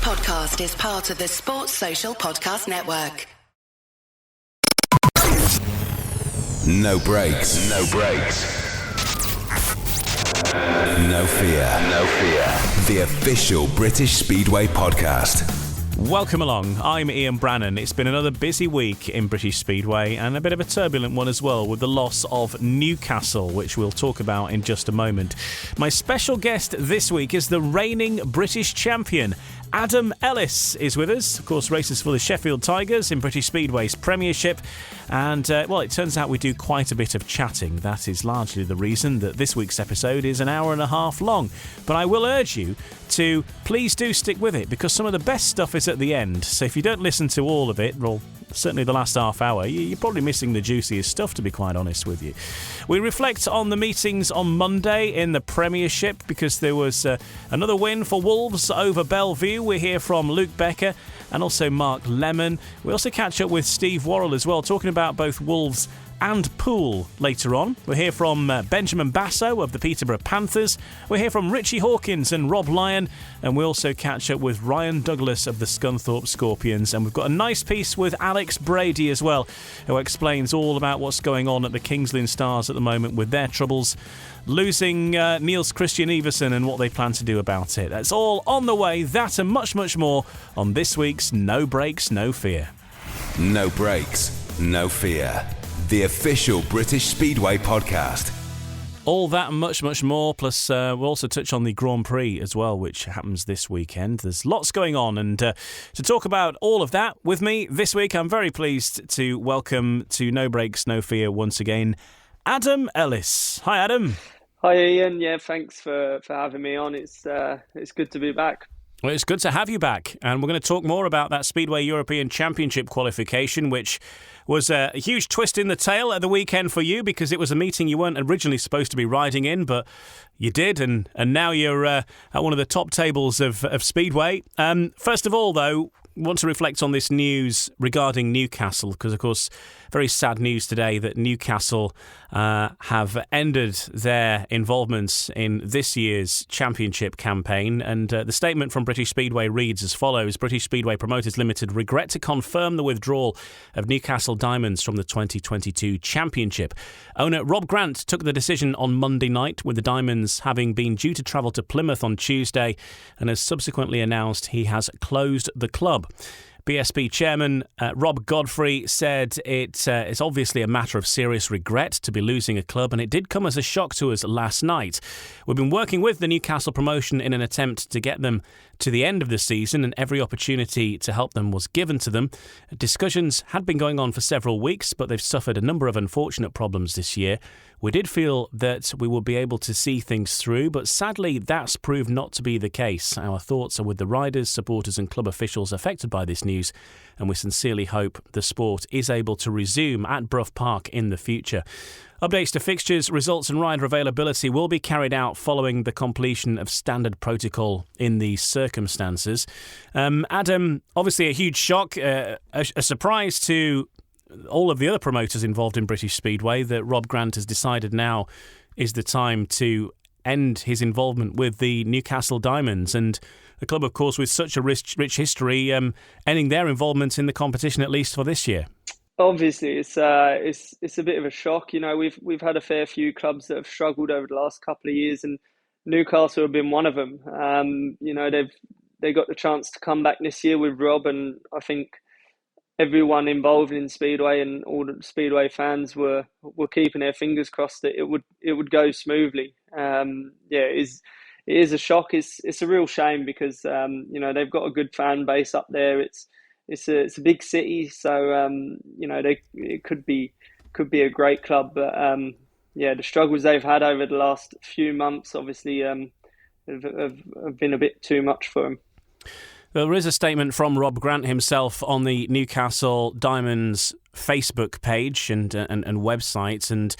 podcast is part of the Sports Social Podcast Network. No breaks. No breaks. No fear. No fear. The official British Speedway podcast. Welcome along. I'm Ian Brannan. It's been another busy week in British Speedway and a bit of a turbulent one as well, with the loss of Newcastle, which we'll talk about in just a moment. My special guest this week is the reigning British champion. Adam Ellis is with us. Of course, races for the Sheffield Tigers in British Speedway's Premiership. And, it turns out we do quite a bit of chatting. That is largely the reason that this week's episode is an hour and a half long. But I will urge you to please do stick with it, because some of the best stuff is at the end. So if you don't listen to all of it, well, certainly the last half hour, you're probably missing the juiciest stuff, to be quite honest with you. We reflect on the meetings on Monday in the Premiership, because there was another win for Wolves over Belle Vue. We hear from Luke Becker and also Mark Lemon. We also catch up with Steve Worrall as well, talking about both Wolves and Poole later on. We'll hear from Benjamin Basso of the Peterborough Panthers. We'll hear from Ritchie Hawkins and Rob Lyon. And we'll also catch up with Ryan Douglas of the Scunthorpe Scorpions. And we've got a nice piece with Alex Brady as well, who explains all about what's going on at the King's Lynn Stars at the moment with their troubles, losing Niels Kristian Iversen and what they plan to do about it. That's all on the way. That and much, much more on this week's No Breaks, No Fear. No breaks, no fear. The official British Speedway podcast. All that and much, much more. Plus, we'll also touch on the Grand Prix as well, which happens this weekend. There's lots going on. And to talk about all of that with me this week, I'm very pleased to welcome to No Breaks, No Fear once again, Adam Ellis. Hi, Adam. Hi, Ian. Yeah, thanks for having me on. It's good to be back. Well, it's good to have you back, and we're going to talk more about that Speedway European Championship qualification, which was a huge twist in the tail at the weekend for you, because it was a meeting you weren't originally supposed to be riding in, but you did, and now you're at one of the top tables of Speedway. First of all, though, I want to reflect on this news regarding Newcastle, because, of course, very sad news today that Newcastle have ended their involvement in this year's championship campaign. And the statement from British Speedway reads as follows: British Speedway Promoters Limited regret to confirm the withdrawal of Newcastle Diamonds from the 2022 championship. Owner Rob Grant took the decision on Monday night, with the Diamonds having been due to travel to Plymouth on Tuesday, and has subsequently announced he has closed the club. BSB chairman Rob Godfrey said it's obviously a matter of serious regret to be losing a club, and it did come as a shock to us last night. We've been working with the Newcastle promotion in an attempt to get them to the end of the season, and every opportunity to help them was given to them. Discussions had been going on for several weeks, but they've suffered a number of unfortunate problems this year. We did feel that we would be able to see things through, but sadly that's proved not to be the case. Our thoughts are with the riders, supporters and club officials affected by this news, and we sincerely hope the sport is able to resume at Brough Park in the future. Updates to fixtures, results and rider availability will be carried out following the completion of standard protocol in these circumstances. Adam, obviously a huge shock, a surprise to all of the other promoters involved in British Speedway that Rob Grant has decided now is the time to end his involvement with the Newcastle Diamonds, and a club, of course, with such a rich history, ending their involvement in the competition, at least for this year. Obviously, it's a bit of a shock. You know, we've had a fair few clubs that have struggled over the last couple of years, and Newcastle have been one of them. They got the chance to come back this year with Rob, and I think everyone involved in Speedway and all the Speedway fans were keeping their fingers crossed that it would go smoothly. It is a shock. It's a real shame because they've got a good fan base up there. It's a big city, so it could be a great club. But the struggles they've had over the last few months obviously have been a bit too much for them. There is a statement from Rob Grant himself on the Newcastle Diamonds Facebook page and website, and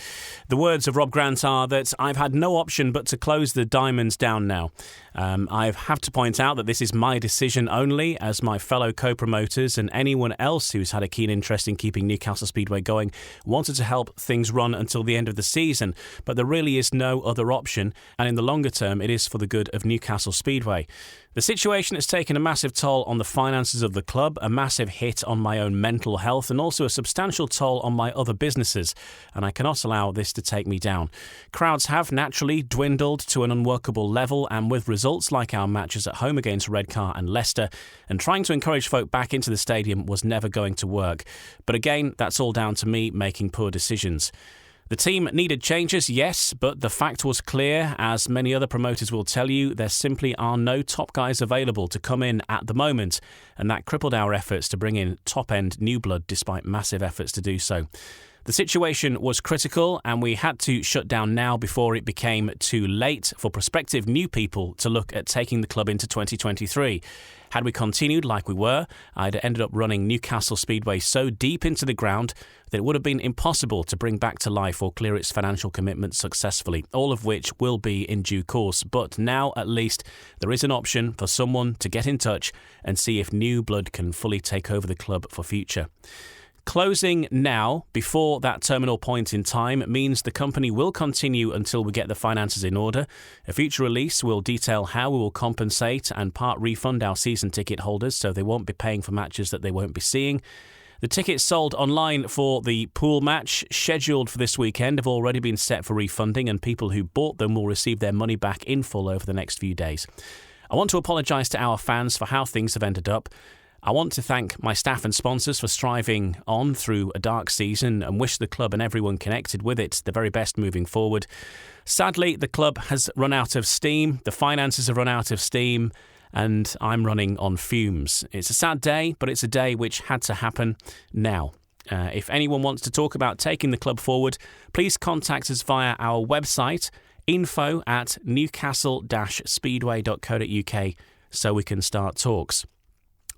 the words of Rob Grant are that I've had no option but to close the Diamonds down now. I have to point out that this is my decision only, as my fellow co-promoters and anyone else who's had a keen interest in keeping Newcastle Speedway going wanted to help things run until the end of the season, but there really is no other option, and in the longer term it is for the good of Newcastle Speedway. The situation has taken a massive toll on the finances of the club, a massive hit on my own mental health, and also a substantial toll on my other businesses, and I cannot allow this to take me down. Crowds have naturally dwindled to an unworkable level, and with results like our matches at home against Redcar and Leicester, and trying to encourage folk back into the stadium was never going to work. But again, that's all down to me making poor decisions. The team needed changes, yes, but the fact was clear, as many other promoters will tell you, there simply are no top guys available to come in at the moment, and that crippled our efforts to bring in top-end new blood despite massive efforts to do so. The situation was critical, and we had to shut down now before it became too late for prospective new people to look at taking the club into 2023. Had we continued like we were, I'd ended up running Newcastle Speedway so deep into the ground that it would have been impossible to bring back to life or clear its financial commitments successfully, all of which will be in due course. But now, at least, there is an option for someone to get in touch and see if new blood can fully take over the club for future. Closing now, before that terminal point in time, means the company will continue until we get the finances in order. A future release will detail how we will compensate and part refund our season ticket holders so they won't be paying for matches that they won't be seeing. The tickets sold online for the Poole match, scheduled for this weekend, have already been set for refunding, and people who bought them will receive their money back in full over the next few days. I want to apologise to our fans for how things have ended up. I want to thank my staff and sponsors for striving on through a dark season and wish the club and everyone connected with it the very best moving forward. Sadly, the club has run out of steam, the finances have run out of steam, and I'm running on fumes. It's a sad day, but it's a day which had to happen now. If anyone wants to talk about taking the club forward, please contact us via our website, info@newcastle-speedway.co.uk, so we can start talks.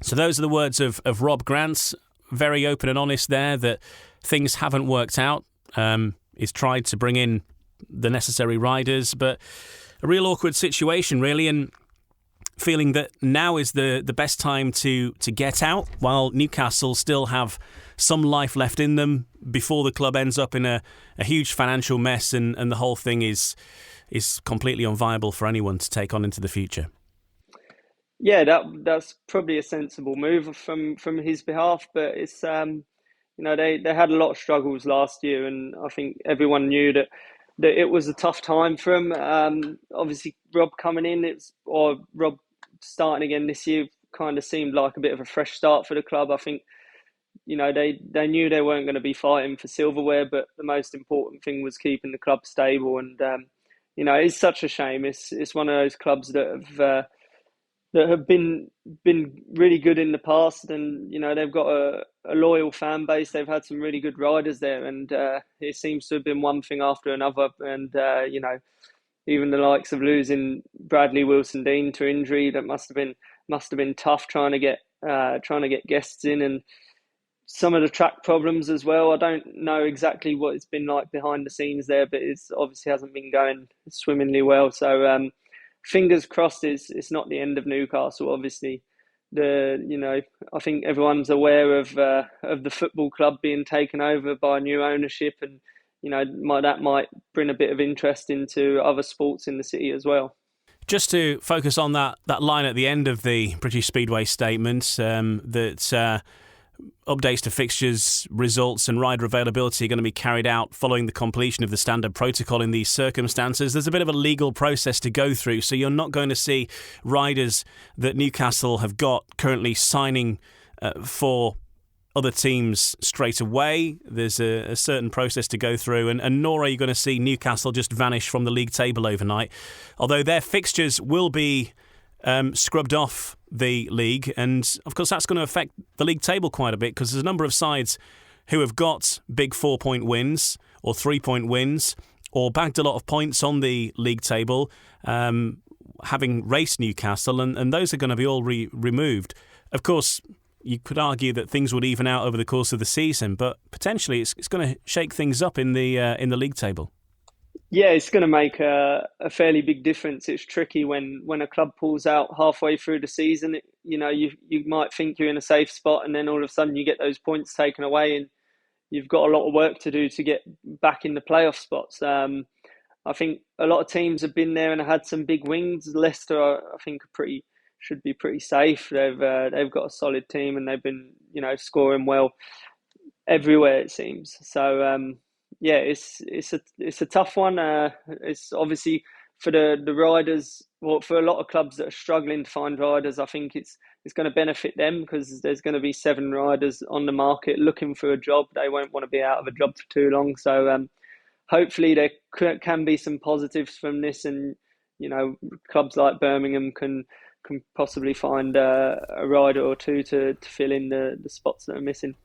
So those are the words of Rob Grant, very open and honest there, that things haven't worked out. He's tried to bring in the necessary riders, but a real awkward situation, really, and feeling that now is the best time to get out, while Newcastle still have some life left in them before the club ends up in a huge financial mess, and the whole thing is completely unviable for anyone to take on into the future. Yeah, that's probably a sensible move from his behalf, but it's they had a lot of struggles last year, and I think everyone knew that it was a tough time for him. Obviously, Rob coming in, Rob starting again this year kind of seemed like a bit of a fresh start for the club. I think they knew they weren't going to be fighting for silverware, but the most important thing was keeping the club stable, and it's such a shame. It's one of those clubs that have been really good in the past, and they've got a loyal fan base. They've had some really good riders there, and it seems to have been one thing after another. And even the likes of losing Bradley Wilson-Dean to injury, that must have been tough trying to get guests in, and some of the track problems as well. I don't know exactly what it's been like behind the scenes there, but it's obviously hasn't been going swimmingly well. So fingers crossed it's not the end of Newcastle. Obviously, I think everyone's aware of the football club being taken over by new ownership, and that might bring a bit of interest into other sports in the city as well. Just to focus on that line at the end of the British Speedway statement, that updates to fixtures, results and rider availability are going to be carried out following the completion of the standard protocol in these circumstances. There's a bit of a legal process to go through, so you're not going to see riders that Newcastle have got currently signing for other teams straight away. There's a certain process to go through, and nor are you going to see Newcastle just vanish from the league table overnight, although their fixtures will be scrubbed off the league, and of course that's going to affect the league table quite a bit, because there's a number of sides who have got big 4-point wins or 3-point wins or bagged a lot of points on the league table, having raced Newcastle, and those are going to be all removed. Of course, you could argue that things would even out over the course of the season, but potentially it's going to shake things up in the league table. Yeah, it's going to make a fairly big difference. It's tricky when a club pulls out halfway through the season. You might think you're in a safe spot, and then all of a sudden you get those points taken away, and you've got a lot of work to do to get back in the playoff spots. I think a lot of teams have been there and had some big wins. Leicester, I think, should be pretty safe. They've got a solid team, and they've been scoring well everywhere, it seems. So yeah, it's a tough one. It's obviously for the riders, or for a lot of clubs that are struggling to find riders. I think it's going to benefit them, because there's going to be 7 riders on the market looking for a job. They won't want to be out of a job for too long. So hopefully there can be some positives from this, and clubs like Birmingham can possibly find a rider or two to fill in the spots that are missing.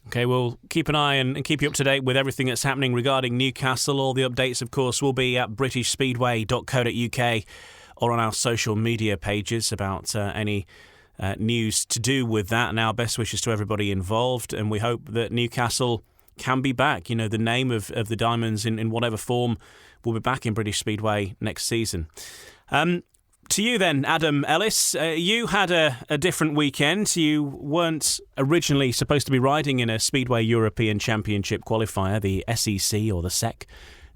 Okay, we'll keep an eye and keep you up to date with everything that's happening regarding Newcastle. All the updates, of course, will be at britishspeedway.co.uk or on our social media pages about any news to do with that. And our best wishes to everybody involved, and we hope that Newcastle can be back. The name of the Diamonds in whatever form will be back in British Speedway next season. To you then, Adam Ellis, you had a different weekend. You weren't originally supposed to be riding in a Speedway European Championship qualifier, the SEC or the SEC,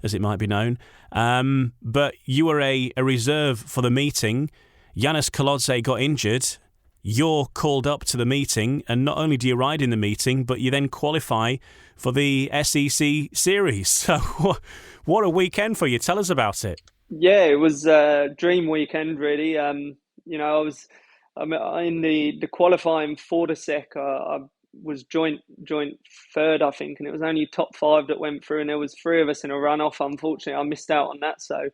as it might be known. But you were a reserve for the meeting. Yanis Kolodze got injured. You're called up to the meeting, and not only do you ride in the meeting, but you then qualify for the SEC series. So what a weekend for you. Tell us about it. Yeah, it was a dream weekend, really. I was in the qualifying for the SEC. I was joint third, I think, and it was only top 5 that went through, and there was 3 of us in a runoff. Unfortunately, I missed out on that, so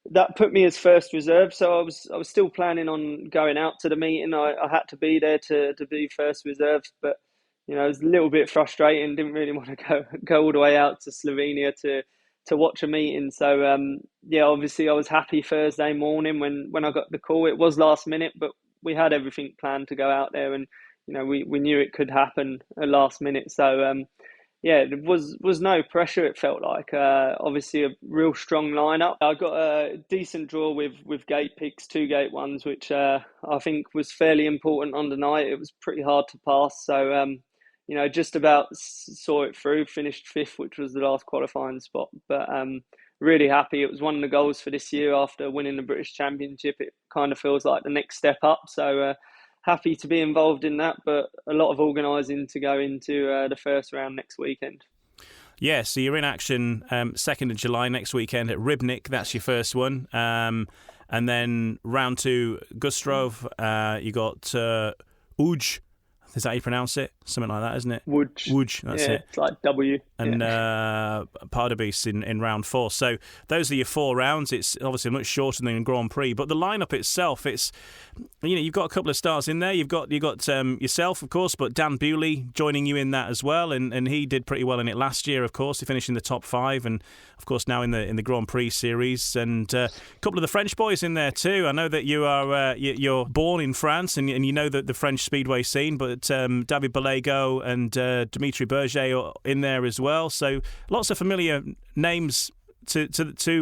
that put me as first reserve. So I was still planning on going out to the meeting. I had to be there to be first reserve, but it was a little bit frustrating. Didn't really want to go all the way out to Slovenia to watch a meeting. So yeah, obviously I was happy Thursday morning when I got the call. It was last minute, but we had everything planned to go out there, and we knew it could happen at last minute. So yeah, there was no pressure, it felt like. Obviously a real strong lineup. I got a decent draw with gate picks, 2 gate ones, which I think was fairly important on the night. It was pretty hard to pass. So just about saw it through, finished 5th, which was the last qualifying spot. But really happy. It was one of the goals for this year after winning the British Championship. It kind of feels like the next step up. So happy to be involved in that, but a lot of organising to go into the first round next weekend. Yeah, so you're in action 2nd of July next weekend at Rybnik. That's your first one. And then round 2, Gustrov. You got Uj. Is that how you pronounce it? Something like that, isn't it? Wuj, that's it. It's like W. And Pardubice in round 4. So those are your 4 rounds. It's obviously much shorter than Grand Prix, but the lineup itself, it's you've got a couple of stars in there. You've got yourself, of course, but Dan Bewley joining you in that as well, and he did pretty well in it last year. Of course, he finished in the top 5, and of course now in the Grand Prix series, and a couple of the French boys in there too. I know that you are you're born in France, and you know the French speedway scene, but David Balago and Dimitri Berger are in there as well. So lots of familiar names to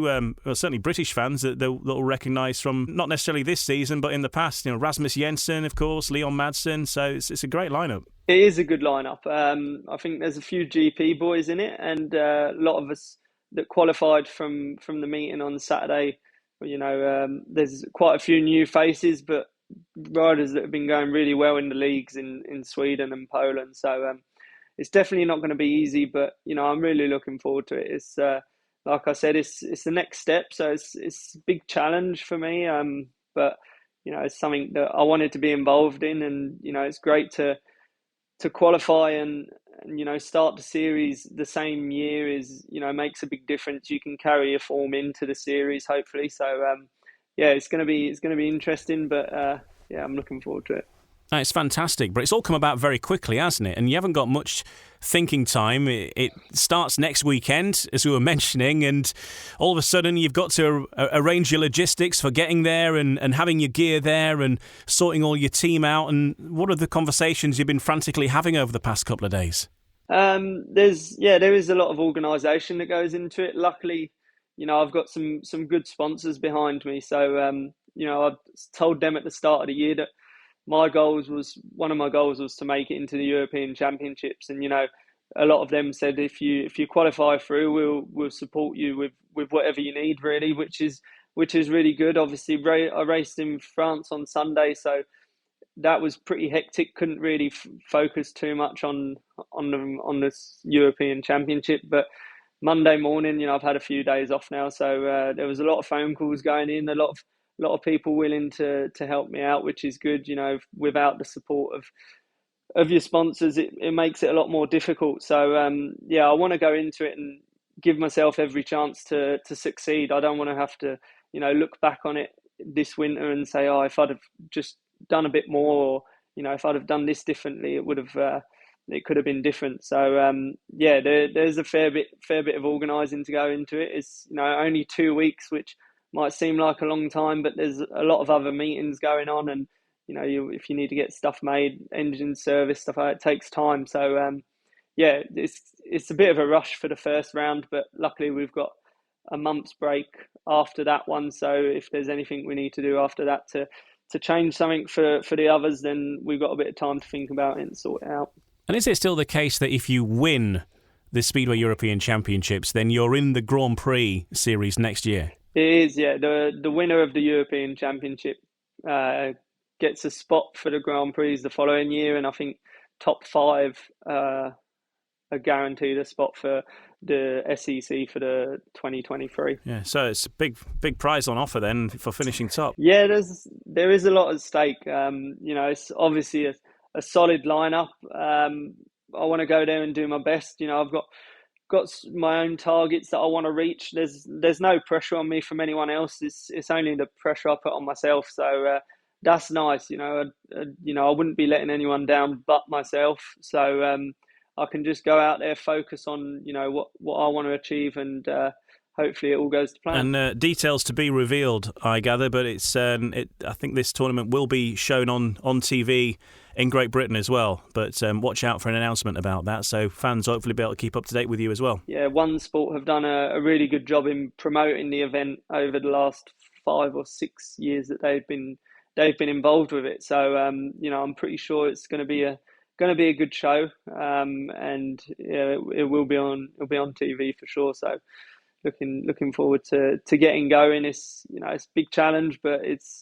well, certainly British fans that they'll recognise from not necessarily this season, but in the past. Rasmus Jensen, of course, Leon Madsen. So it's a great lineup. It is a good lineup. I think there's a few GP boys in it, and a lot of us that qualified from the meeting on Saturday. There's quite a few new faces, but riders that have been going really well in the leagues in Sweden and Poland. So it's definitely not going to be easy, but I'm really looking forward to it. It's like I said, it's the next step, so it's a big challenge for me. But it's something that I wanted to be involved in, and it's great to qualify and start the series the same year is makes a big difference. You can carry your form into the series, hopefully. So yeah, it's going to be interesting, but yeah, I'm looking forward to it. It's fantastic, but it's all come about very quickly, hasn't it? And you haven't got much thinking time. It starts next weekend, as we were mentioning, and all of a sudden you've got to arrange your logistics for getting there and having your gear there and sorting all your team out. And what are the conversations you've been frantically having over the past couple of days? There is a lot of organisation that goes into it. Luckily, I've got some good sponsors behind me. So, I told them at the start of the year that one of my goals was to make it into the European Championships, and a lot of them said if you qualify through, we'll support you with whatever you need, really, which is really good. Obviously, I raced in France on Sunday, so that was pretty hectic. Couldn't really focus too much on this European Championship, but Monday morning, I've had a few days off now, so there was a lot of phone calls going in, a lot of people willing to help me out, which is good. Without the support of your sponsors, it makes it a lot more difficult. So I want to go into it and give myself every chance to succeed. I don't want to have to look back on it this winter and say, oh, if I'd have just done a bit more, or if I'd have done this differently, it could have been different. So there's a fair bit of organising to go into it. It's only 2 weeks, which might seem like a long time, but there's a lot of other meetings going on, and if you need to get stuff made, engine service, stuff like that, it takes time. So it's a bit of a rush for the first round, but luckily we've got a month's break after that one. So if there's anything we need to do after that to change something for the others, then we've got a bit of time to think about it and sort it out. And is it still the case that if you win the Speedway European Championships, then you're in the Grand Prix series next year? It is, yeah. The winner of the European Championship gets a spot for the Grand Prix the following year, and I think top 5 are guaranteed a spot for the SEC for the 2023. Yeah, so it's a big prize on offer then for finishing top. Yeah, there is a lot at stake. It's obviously a solid lineup. I want to go there and do my best. I've got my own targets that I want to reach. There's no pressure on me from anyone else. It's only the pressure I put on myself. So that's nice. I wouldn't be letting anyone down but myself. So I can just go out there, focus on what I want to achieve, and hopefully it all goes to plan. And details to be revealed, I gather. But I think this tournament will be shown on TV in Great Britain as well, but watch out for an announcement about that, so fans hopefully be able to keep up to date with you as well. Yeah, One Sport have done a really good job in promoting the event over the last 5 or 6 years that they've been involved with it. So I'm pretty sure it's going to be a good show, and it will be on TV for sure. So looking forward to getting going. It's it's a big challenge, but it's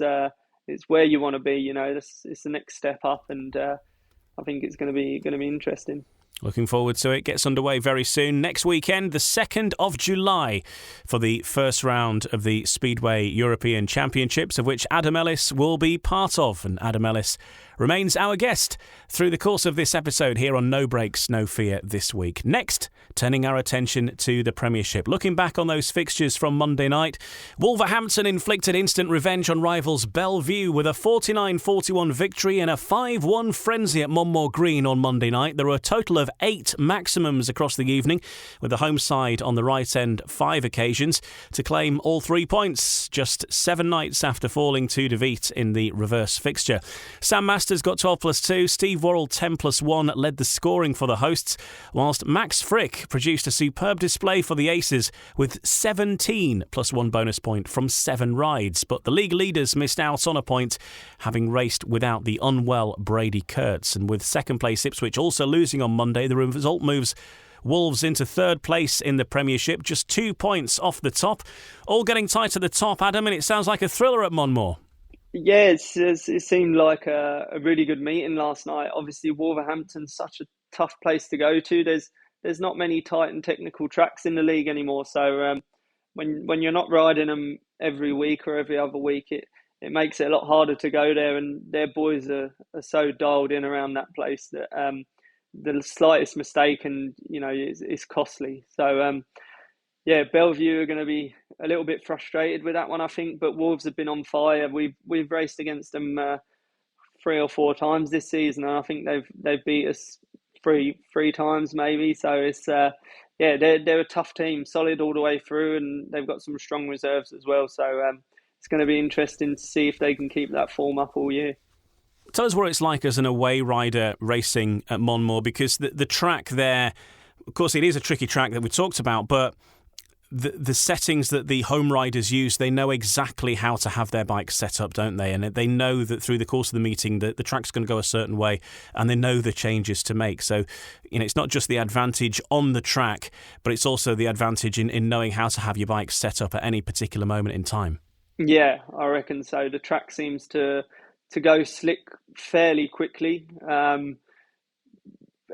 where you want to be. It's the next step up, and I think it's going to be interesting. Looking forward to it. Gets underway very soon. Next weekend, the 2nd of July, for the first round of the Speedway European Championships, of which Adam Ellis will be part of. And Adam Ellis remains our guest through the course of this episode here on No Breaks, No Fear this week. Next, turning our attention to the Premiership. Looking back on those fixtures from Monday night, Wolverhampton inflicted instant revenge on rivals Belle Vue with a 49-41 victory and a 5-1 frenzy at Monmore Green on Monday night. There were a total of 8 maximums across the evening, with the home side on the right end 5 occasions to claim all 3 points, just 7 nights after falling to defeat in the reverse fixture. Sam Masters got 12+2, Steve Worrall 10+1 led the scoring for the hosts, whilst Max Frick produced a superb display for the Aces with 17+1 bonus point from 7 rides. But the league leaders missed out on a point, having raced without the unwell Brady Kurtz. And with second place Ipswich also losing on Monday, the result moves Wolves into 3rd place in the Premiership, just 2 points off the top. All getting tight at the top, Adam, and it sounds like a thriller at Monmore. Yeah, it seemed like a really good meeting last night. Obviously, Wolverhampton's such a tough place to go to. There's not many tight and technical tracks in the league anymore. So when you're not riding them every week or every other week, it makes it a lot harder to go there. And their boys are so dialed in around that place that the slightest mistake is costly. So Belle Vue are going to be a little bit frustrated with that one, I think. But Wolves have been on fire. We've raced against them 3 or 4 times this season, and I think they've beat us three times maybe. So it's they're a tough team, solid all the way through, and they've got some strong reserves as well. So it's going to be interesting to see if they can keep that form up all year. Tell us what it's like as an away rider racing at Monmore, because the track there, of course, it is a tricky track that we talked about, but the settings that the home riders use, they know exactly how to have their bikes set up, don't they? And they know that through the course of the meeting that the track's going to go a certain way, and they know the changes to make. So, it's not just the advantage on the track, but it's also the advantage in knowing how to have your bike set up at any particular moment in time. Yeah, I reckon so. The track seems to go slick fairly quickly.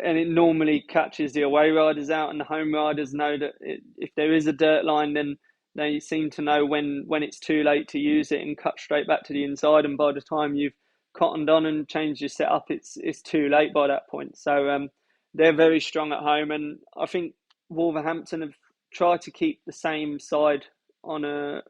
And it normally catches the away riders out, and the home riders know that if there is a dirt line, then they seem to know when it's too late to use it and cut straight back to the inside. And by the time you've cottoned on and changed your setup, it's too late by that point. So they're very strong at home, and I think Wolverhampton have tried to keep the same side on a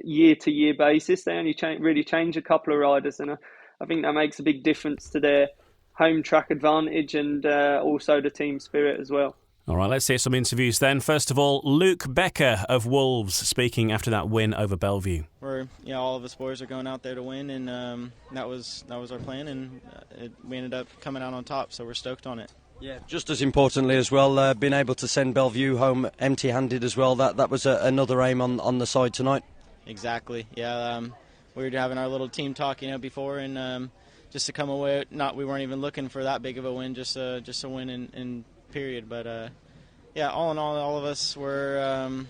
year-to-year basis. They only really change a couple of riders, and I think that makes a big difference to their home track advantage and also the team spirit as well. All right, let's hear some interviews then. First of all, Luke Becker of Wolves speaking after that win over Belle Vue. All of us boys are going out there to win, and that was our plan, and we ended up coming out on top, so we're stoked on it. Yeah, just as importantly as well, being able to send Belle Vue home empty-handed as well. That was another aim on the side tonight. Exactly. Yeah, we were having our little team talk, before, and just to come away, we weren't even looking for that big of a win, just a win in period. But all in all of us were,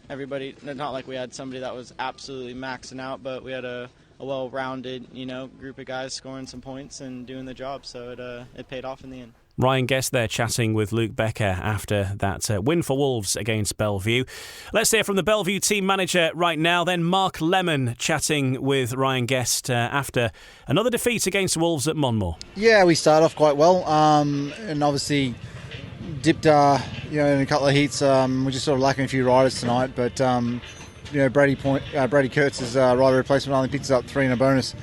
everybody. Not like we had somebody that was absolutely maxing out, but we had a well-rounded, group of guys scoring some points and doing the job. So it paid off in the end. Ryan Guest there chatting with Luke Becker after that win for Wolves against Belle Vue. Let's hear from the Belle Vue team manager right now. Then Mark Lemon chatting with Ryan Guest after another defeat against Wolves at Monmore. Yeah, we started off quite well, and obviously dipped in a couple of heats. We're just sort of lacking a few riders tonight, but Brady Kurtz's rider replacement only picked us up 4 in a bonus.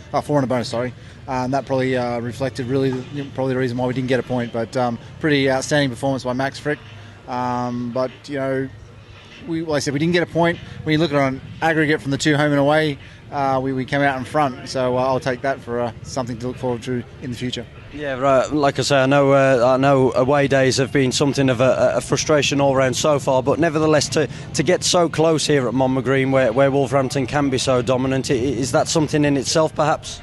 That probably reflected probably the reason why we didn't get a point. But pretty outstanding performance by Max Frick. But we didn't get a point. When you look at it on aggregate from the 2 home and away, we came out in front. So I'll take that for something to look forward to in the future. Yeah, right. Like I say, I know away days have been something of a frustration all round so far, but nevertheless to get so close here at Monmore Green, where Wolverhampton can be so dominant, is that something in itself, perhaps?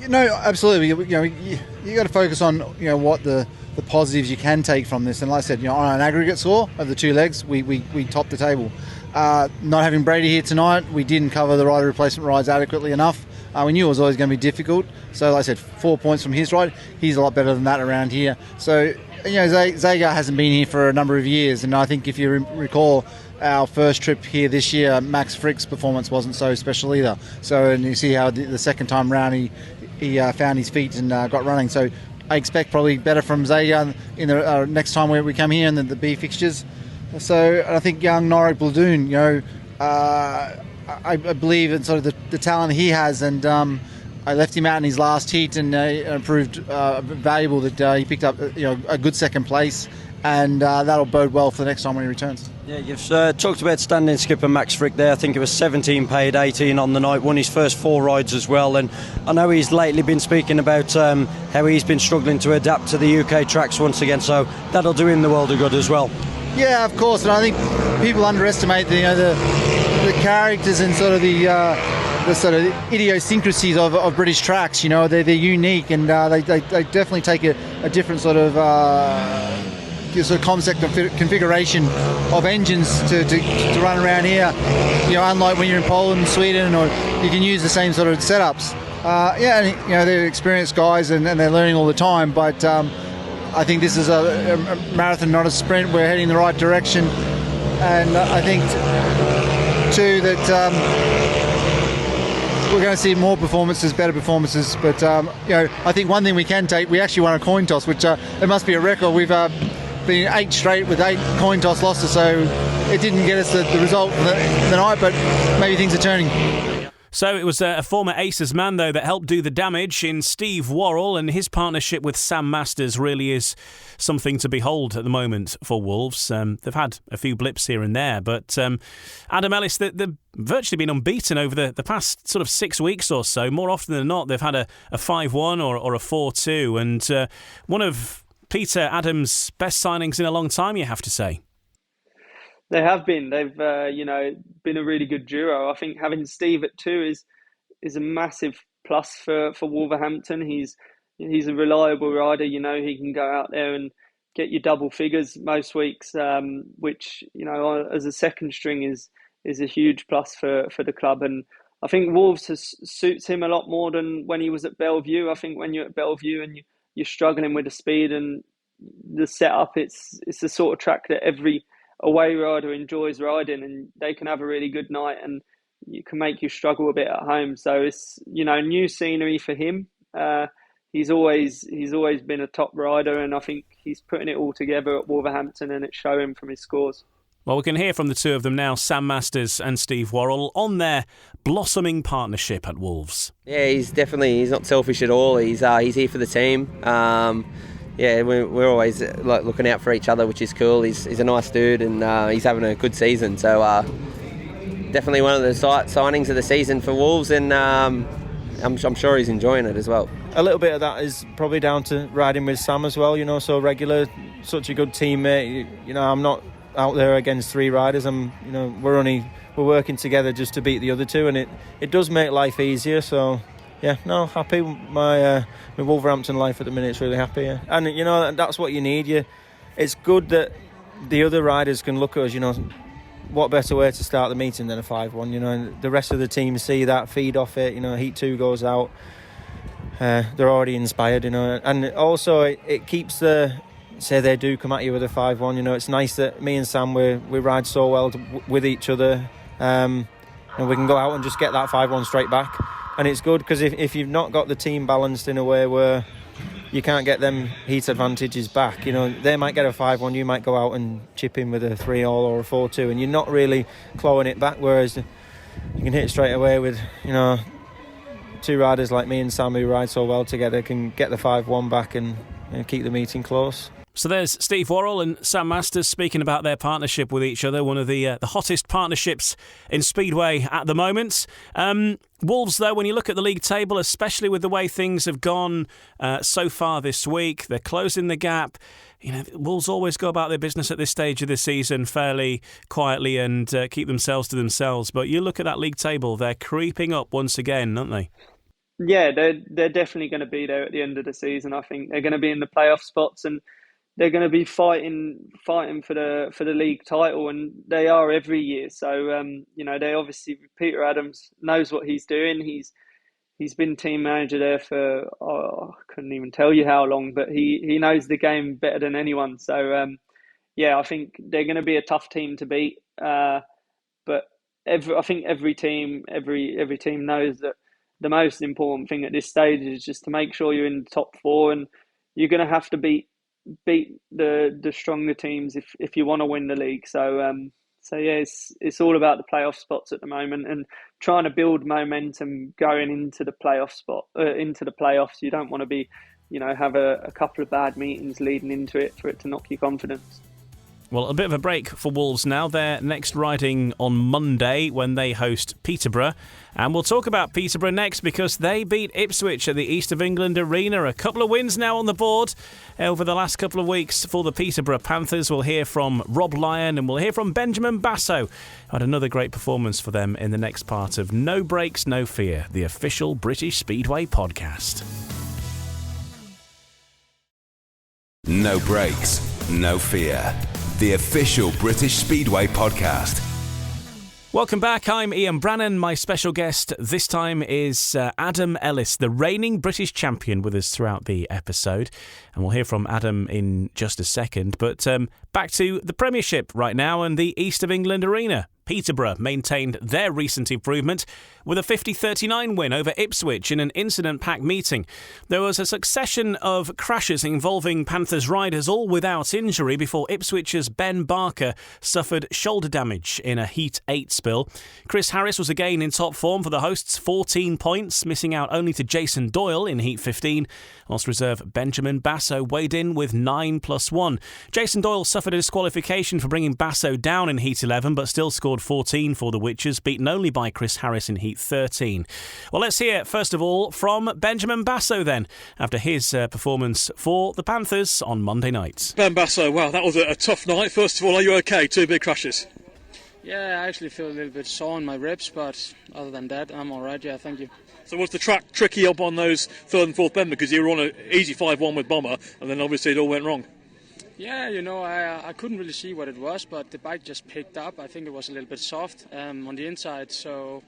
No, absolutely. You got to focus on what the positives you can take from this. And like I said, on an aggregate score of the 2 legs, we topped the table. Not having Brady here tonight, we didn't cover the rider replacement rides adequately enough. We knew it was always going to be difficult. So like I said, 4 points from his ride. He's a lot better than that around here. So Zagar hasn't been here for a number of years, and I think if you recall our first trip here this year, Max Frick's performance wasn't so special either. So and you see how the second time round he found his feet and got running. So I expect probably better from Zagar in the next time we come here in the B fixtures. So I think young Norrick Baldoon, I believe in sort of the talent he has, and I left him out in his last heat, and it proved valuable that he picked up a good second place, and that'll bode well for the next time when he returns. Yeah, you've talked about standing skipper Max Frick there. I think it was 17 paid, 18 on the night, won his first 4 rides as well, and I know he's lately been speaking about how he's been struggling to adapt to the UK tracks once again, so that'll do him the world of good as well. Yeah, of course, and I think people underestimate the characters and sort of the sort of idiosyncrasies of British tracks. They're unique, and they definitely take a different sort of concept of configuration of engines to run around here. Unlike when you're in Poland, Sweden, or you can use the same sort of setups. They're experienced guys and they're learning all the time, but I think this is a marathon, not a sprint. We're heading in the right direction, and I think too that we're going to see more performances, better performances. But I think one thing we can take, we actually won a coin toss, which it must be a record. We've been 8 straight with 8 coin toss losses, so it didn't get us the result for the night, but maybe things are turning. So it was a former Aces man, though, that helped do the damage in Steve Worrall, and his partnership with Sam Masters really is something to behold at the moment for Wolves. They've had a few blips here and there, but Adam Ellis, they've virtually been unbeaten over the past sort of 6 weeks or so. More often than not, they've had a 5-1 or a 4-2, and one of Peter Adams' best signings in a long time, you have to say. They have been. They've, been a really good duo. I think having Steve at 2 is a massive plus for Wolverhampton. He's a reliable rider. He can go out there and get you double figures most weeks, which as a second string is a huge plus for the club. And I think Wolves suits him a lot more than when he was at Belle Vue. I think when you're at Belle Vue and you're struggling with the speed and the setup, it's the sort of track that every away rider enjoys riding, and they can have a really good night and you can make you struggle a bit at home. So it's new scenery for him. He's always been a top rider, and I think he's putting it all together at Wolverhampton, and it's showing from his scores. Well, we can hear from the two of them now, Sam Masters and Steve Worrall, on their blossoming partnership at Wolves. Yeah, he's not selfish at all. He's here for the team. We're always looking out for each other, which is cool. He's a nice dude, and he's having a good season. So definitely one of the signings of the season for Wolves, and I'm sure he's enjoying it as well. A little bit of that is probably down to riding with Sam as well. So regular, such a good teammate. I'm not out there against 3 riders. We're working together just to beat the other 2, and it does make life easier. So. Yeah, no, happy. My Wolverhampton life at the minute's really happy. Yeah. And that's what you need. It's good that the other riders can look at us. What better way to start the meeting than a 5-1? And the rest of the team see that, feed off it. Heat 2 goes out. They're already inspired. And also it keeps say they do come at you with a 5-1. It's nice that me and Sam we ride so well with each other, and we can go out and just get that 5-1 straight back. And it's good because if you've not got the team balanced in a way where you can't get them heat advantages back, they might get a 5-1, you might go out and chip in with a 3-all or a 4-2, and you're not really clawing it back, whereas you can hit it straight away with, 2 riders like me and Sam who ride so well together can get the 5-1 back and keep the meeting close. So there's Steve Worrall and Sam Masters speaking about their partnership with each other, one of the hottest partnerships in Speedway at the moment. Wolves, though, when you look at the league table, especially with the way things have gone so far this week, they're closing the gap. Wolves always go about their business at this stage of the season fairly quietly and keep themselves to themselves. But you look at that league table, they're creeping up once again, aren't they? Yeah, they're definitely going to be there at the end of the season. I think they're going to be in the playoff spots, and they're going to be fighting for the league title, and they are every year. So they obviously, Peter Adams knows what he's doing. He's been team manager there for I couldn't even tell you how long, but he knows the game better than anyone. So I think they're going to be a tough team to beat. But I think every team knows that the most important thing at this stage is just to make sure you're in the top 4, and you're going to have to beat the stronger teams if you want to win the league. So it's all about the playoff spots at the moment and trying to build momentum going into the into the playoffs. You don't want to be have a couple of bad meetings leading into it for it to knock your confidence. Well, a bit of a break for Wolves now. They're next riding on Monday when they host Peterborough. And we'll talk about Peterborough next because they beat Ipswich at the East of England Arena. A couple of wins now on the board over the last couple of weeks for the Peterborough Panthers. We'll hear from Rob Lyon and we'll hear from Benjamin Basso. Had another great performance for them in the next part of No Breaks, No Fear, the official British Speedway podcast. No Breaks, No Fear, the official British Speedway podcast. Welcome back. I'm Ian Brannan. My special guest this time is Adam Ellis, the reigning British champion, with us throughout the episode. And we'll hear from Adam in just a second. But back to the Premiership right now and the East of England Arena. Peterborough maintained their recent improvement with a 50-39 win over Ipswich in an incident-packed meeting. There was a succession of crashes involving Panthers riders, all without injury, before Ipswich's Ben Barker suffered shoulder damage in a Heat 8 spill. Chris Harris was again in top form for the hosts, 14 points, missing out only to Jason Doyle in Heat 15, whilst reserve Benjamin Basso weighed in with 9+1. Jason Doyle suffered a disqualification for bringing Basso down in Heat 11, but still scored 14 for the Witches, beaten only by Chris Harris in Heat 13. Well, let's hear, first of all, from Benjamin Basso then, after his performance for the Panthers on Monday night. Ben Basso, wow, that was a tough night. First of all, are you okay? 2 big crashes. Yeah, I actually feel a little bit sore in my ribs, but other than that, I'm all right, yeah, thank you. So was the track tricky up on those third and fourth bend, because you were on an easy 5-1 with Bomber, and then obviously it all went wrong? Yeah, I couldn't really see what it was, but the bike just picked up. I think it was a little bit soft on the inside, so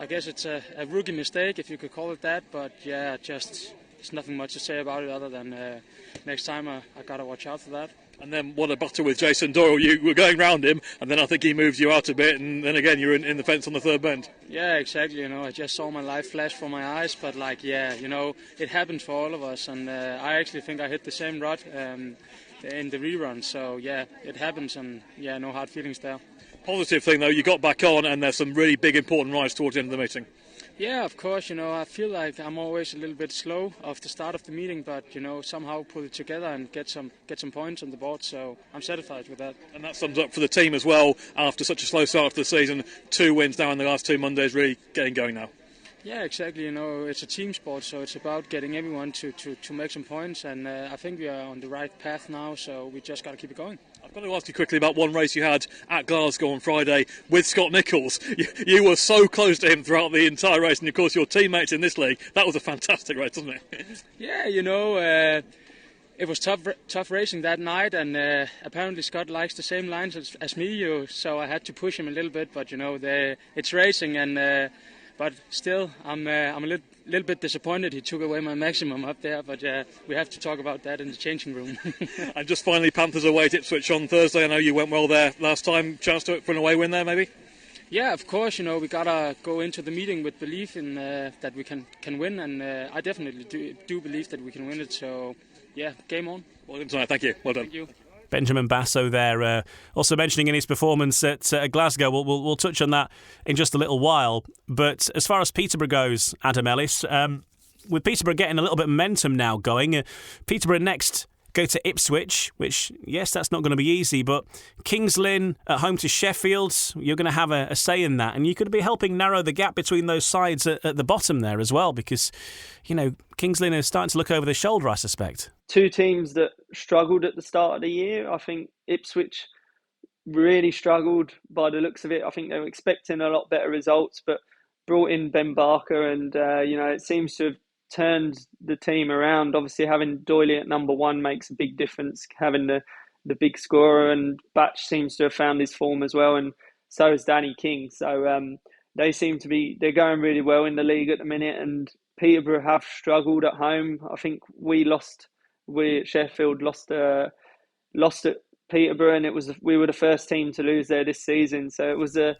I guess it's a rookie mistake, if you could call it that. But yeah, just there's nothing much to say about it other than next time I got to watch out for that. And then what a battle with Jason Doyle. You were going round him, and then I think he moves you out a bit, and then again you're in the fence on the third bend. Yeah, exactly. I just saw my life flash for my eyes, but it happens for all of us, and I actually think I hit the same rod in the rerun, so yeah, it happens, and yeah, no hard feelings there. Positive thing though, you got back on, and there's some really big important rides towards the end of the meeting. Yeah, of course, I feel like I'm always a little bit slow off the start of the meeting, but somehow pull it together and get some points on the board, so I'm satisfied with that. And that sums up for the team as well, after such a slow start to the season. 2 wins now in the last 2 Mondays, really getting going now. Yeah, exactly. It's a team sport, so it's about getting everyone to make some points, and I think we are on the right path now, so we just got to keep it going. I've got to ask you quickly about one race you had at Glasgow on Friday with Scott Nicholls. You were so close to him throughout the entire race, and of course your teammates in this league. That was a fantastic race, wasn't it? Yeah, it was tough racing that night, and apparently Scott likes the same lines as me, so I had to push him a little bit, but it's racing, and but still I'm a little bit disappointed he took away my maximum up there, but we have to talk about that in the changing room. And just finally, Panthers away at Ipswich on Thursday. I know you went well there last time. Chance for an away win there, maybe? Yeah, of course. We gotta go into the meeting with belief in that we can win, and I definitely do believe that we can win it. So yeah, game on. Well done tonight. Thank you. Well done. Thank you. Benjamin Basso there, also mentioning in his performance at Glasgow. We'll touch on that in just a little while. But as far as Peterborough goes, Adam Ellis, with Peterborough getting a little bit of momentum now going, Peterborough next go to Ipswich, which, yes, that's not going to be easy, but Kings Lynn at home to Sheffield, you're going to have a say in that, and you could be helping narrow the gap between those sides at the bottom there as well, because, Kings Lynn is starting to look over their shoulder, I suspect. 2 teams that struggled at the start of the year. I think Ipswich really struggled by the looks of it. I think they were expecting a lot better results, but brought in Ben Barker, and it seems to have turned the team around. Obviously, having Doyley at number 1 makes a big difference. Having the big scorer, and Batch seems to have found his form as well, and so has Danny King. So they're going really well in the league at the minute. And Peterborough have struggled at home. I think we at Sheffield lost at Peterborough, and we were the first team to lose there this season. So it was a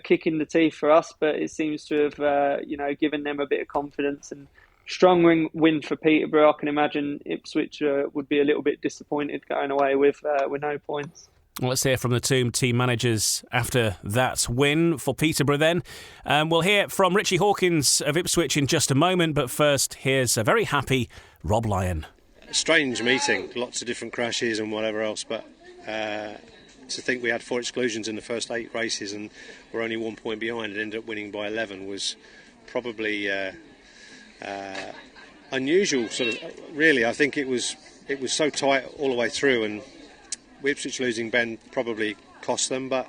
kick in the teeth for us, but it seems to have given them a bit of confidence. And strong win for Peterborough. I can imagine Ipswich would be a little bit disappointed going away with no points. Well, let's hear from the two team managers after that win for Peterborough then. We'll hear from Ritchie Hawkins of Ipswich in just a moment, but first, here's a very happy Rob Lyon. A strange meeting, lots of different crashes and whatever else, but to think we had 4 exclusions in the first 8 races and we're only 1 point behind and ended up winning by 11 was probably unusual. Really, I think it was so tight all the way through, and Ipswich losing Ben probably cost them, but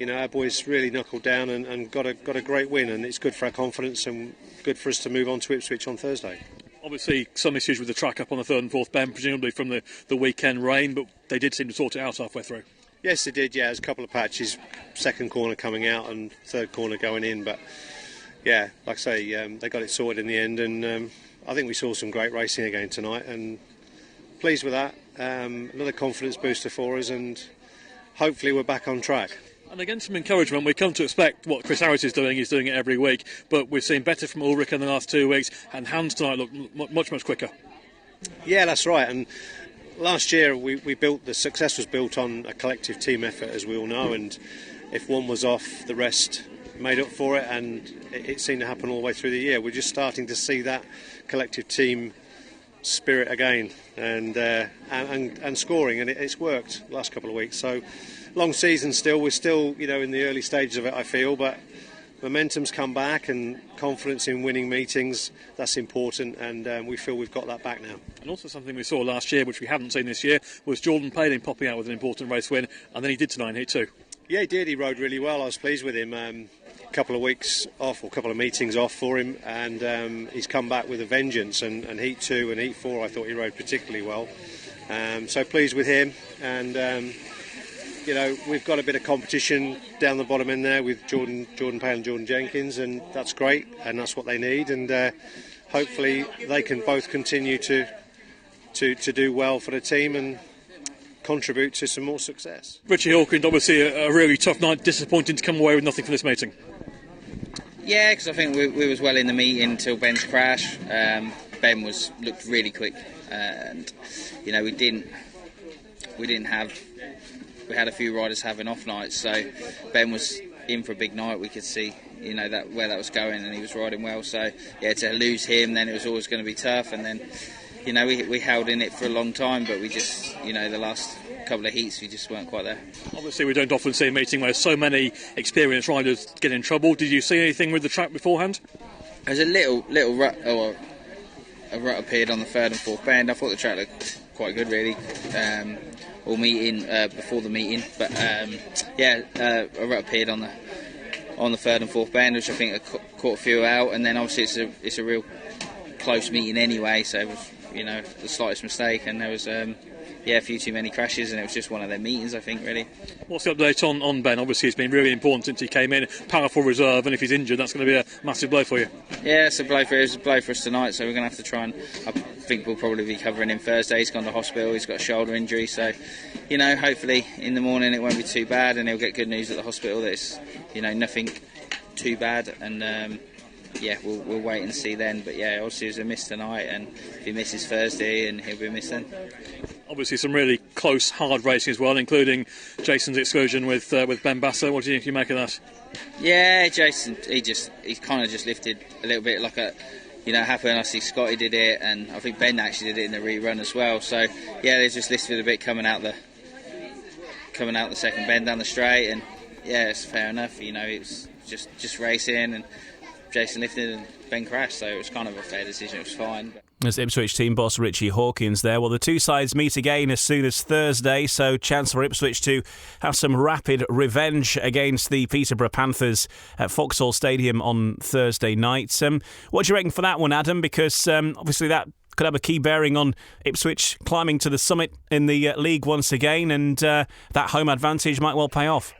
our boys really knuckled down and got a great win, and it's good for our confidence and good for us to move on to Ipswich on Thursday. Obviously some issues with the track up on the third and fourth bend, presumably from the weekend rain, but they did seem to sort it out halfway through. Yes, they did. There's a couple of patches, second corner coming out and third corner going in, but yeah, like I say, they got it sorted in the end, and I think we saw some great racing again tonight, and pleased with that. Another confidence booster for us, and hopefully we're back on track. And again, some encouragement. We come to expect what Chris Harris is doing. He's doing it every week. But we've seen better from Ulrich in the last 2 weeks. And Hans tonight looked much, much quicker. Yeah, that's right. And last year the success was built on a collective team effort, as we all know. And if one was off, the rest made up for it. And it seemed to happen all the way through the year. We're just starting to see that collective team spirit again and scoring. And it's worked the last couple of weeks. So long season still. We're still, in the early stages of it, I feel, but momentum's come back and confidence in winning meetings, that's important, and we feel we've got that back now. And also something we saw last year, which we haven't seen this year, was Jordan Palin popping out with an important race win, and then he did tonight in Heat 2. Yeah, he did. He rode really well. I was pleased with him. A couple of weeks off, or a couple of meetings off for him, and he's come back with a vengeance, and Heat 2 and Heat 4 I thought he rode particularly well. So pleased with him, and we've got a bit of competition down the bottom end there with Jordan Palin and Jordan Jenkins, and that's great, and that's what they need, and hopefully they can both continue to do well for the team and contribute to some more success. Ritchie Hawkins, obviously a really tough night, disappointing to come away with nothing from this meeting. Yeah, because I think we was well in the meeting until Ben's crash. Ben looked really quick, and we had a few riders having off nights, so Ben was in for a big night. We could see, that where that was going, and he was riding well. So yeah, to lose him, then it was always going to be tough. And then, we held in it for a long time, but we just, the last couple of heats, we just weren't quite there. Obviously, we don't often see a meeting where so many experienced riders get in trouble. Did you see anything with the track beforehand? There's a little rut, or a rut appeared on the third and fourth bend. I thought the track looked quite good, really. All meeting before the meeting, but a rut appeared on the third and fourth bend, which I think caught a few out, and then obviously it's a real close meeting anyway, so it was the slightest mistake, and there was a few too many crashes, and it was just one of their meetings, I think, really. What's the update on Ben? Obviously, it's been really important since he came in, powerful reserve, and if he's injured, that's going to be a massive blow for you. Yeah, it's a blow for us tonight, so we're going to have to try and. I think we'll probably be covering him Thursday. He's gone to hospital, he's got a shoulder injury, so hopefully in the morning it won't be too bad, and he'll get good news at the hospital that it's nothing too bad, and we'll wait and see then. But yeah, obviously it was a miss tonight, and if he misses Thursday, and he'll be missed then. Obviously some really close, hard racing as well, including Jason's exclusion with Ben Basso. What do you think you make of that? Yeah, Jason, he kind of just lifted a little bit, like happened. I see Scotty did it, and I think Ben actually did it in the rerun as well. So yeah, they just lifted a bit coming out the second bend down the straight, and yeah, it's fair enough. It was just racing, and Jason lifted and Ben crashed, so it was kind of a fair decision. It was fine. As Ipswich team boss Ritchie Hawkins there. Well, the two sides meet again as soon as Thursday, so chance for Ipswich to have some rapid revenge against the Peterborough Panthers at Vauxhall Stadium on Thursday night. What do you reckon for that one, Adam? Because obviously that could have a key bearing on Ipswich climbing to the summit in the league once again, and that home advantage might well pay off.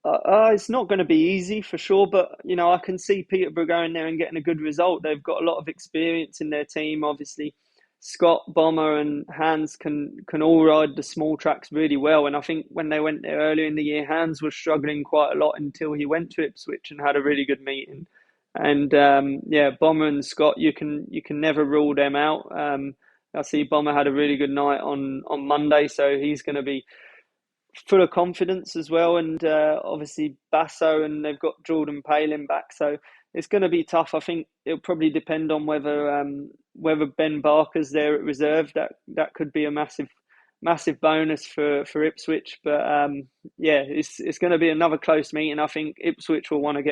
It's not going to be easy for sure, but I can see Peterborough going there and getting a good result. They've got a lot of experience in their team. Obviously, Scott, Bomber, and Hans can all ride the small tracks really well. And I think when they went there earlier in the year, Hans was struggling quite a lot until he went to Ipswich and had a really good meeting. And Bomber and Scott, you can never rule them out. I see Bomber had a really good night on Monday, so he's going to be full of confidence as well, and obviously Basso, and they've got Jordan Palin back, so it's going to be tough. I think it'll probably depend on whether Ben Barker's there at reserve. That could be a massive bonus for Ipswich, but it's going to be another close meeting. I think Ipswich will want to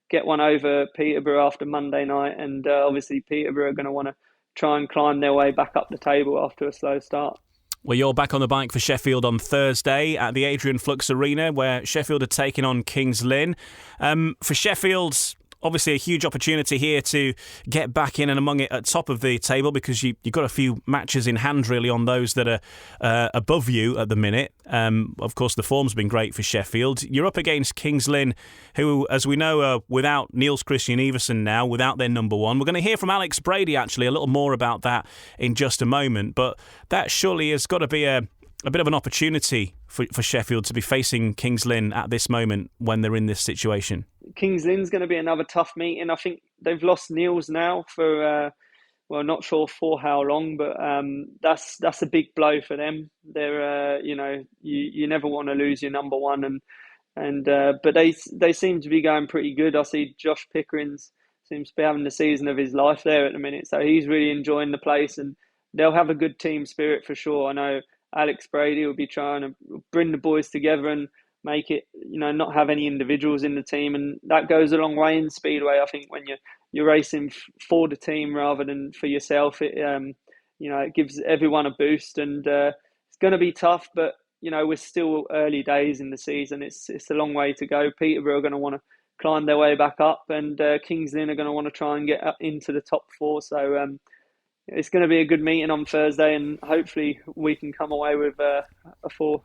get one over Peterborough after Monday night, and obviously Peterborough are going to want to try and climb their way back up the table after a slow start. Well, you're back on the bike for Sheffield on Thursday at the Adrian Flux Arena, where Sheffield are taking on Kings Lynn. For Sheffield, obviously a huge opportunity here to get back in and among it at top of the table, because you've got a few matches in hand really on those that are above you at the minute. Of course, the form's been great for Sheffield. You're up against Kings Lynn, who, as we know, are without Niels Kristian Iversen now, without their number one. We're going to hear from Alex Brady, actually, a little more about that in just a moment. But that surely has got to be a a bit of an opportunity for Sheffield to be facing Kings Lynn at this moment when they're in this situation? Kings Lynn's going to be another tough meeting. I think they've lost Niels now for, not sure for how long, but that's a big blow for them. They're, you never want to lose your number one, but they seem to be going pretty good. I see Josh Pickering's seems to be having the season of his life there at the minute, so he's really enjoying the place, and they'll have a good team spirit for sure. I know Alex Brady will be trying to bring the boys together and make it, not have any individuals in the team, and that goes a long way in Speedway. I think when you're racing for the team rather than for yourself, it gives everyone a boost, and it's going to be tough, but we're still early days in the season. It's a long way to go. Peterborough are going to want to climb their way back up, and Kings Lynn are going to want to try and get up into the top four. So it's going to be a good meeting on Thursday, and hopefully we can come away with a 4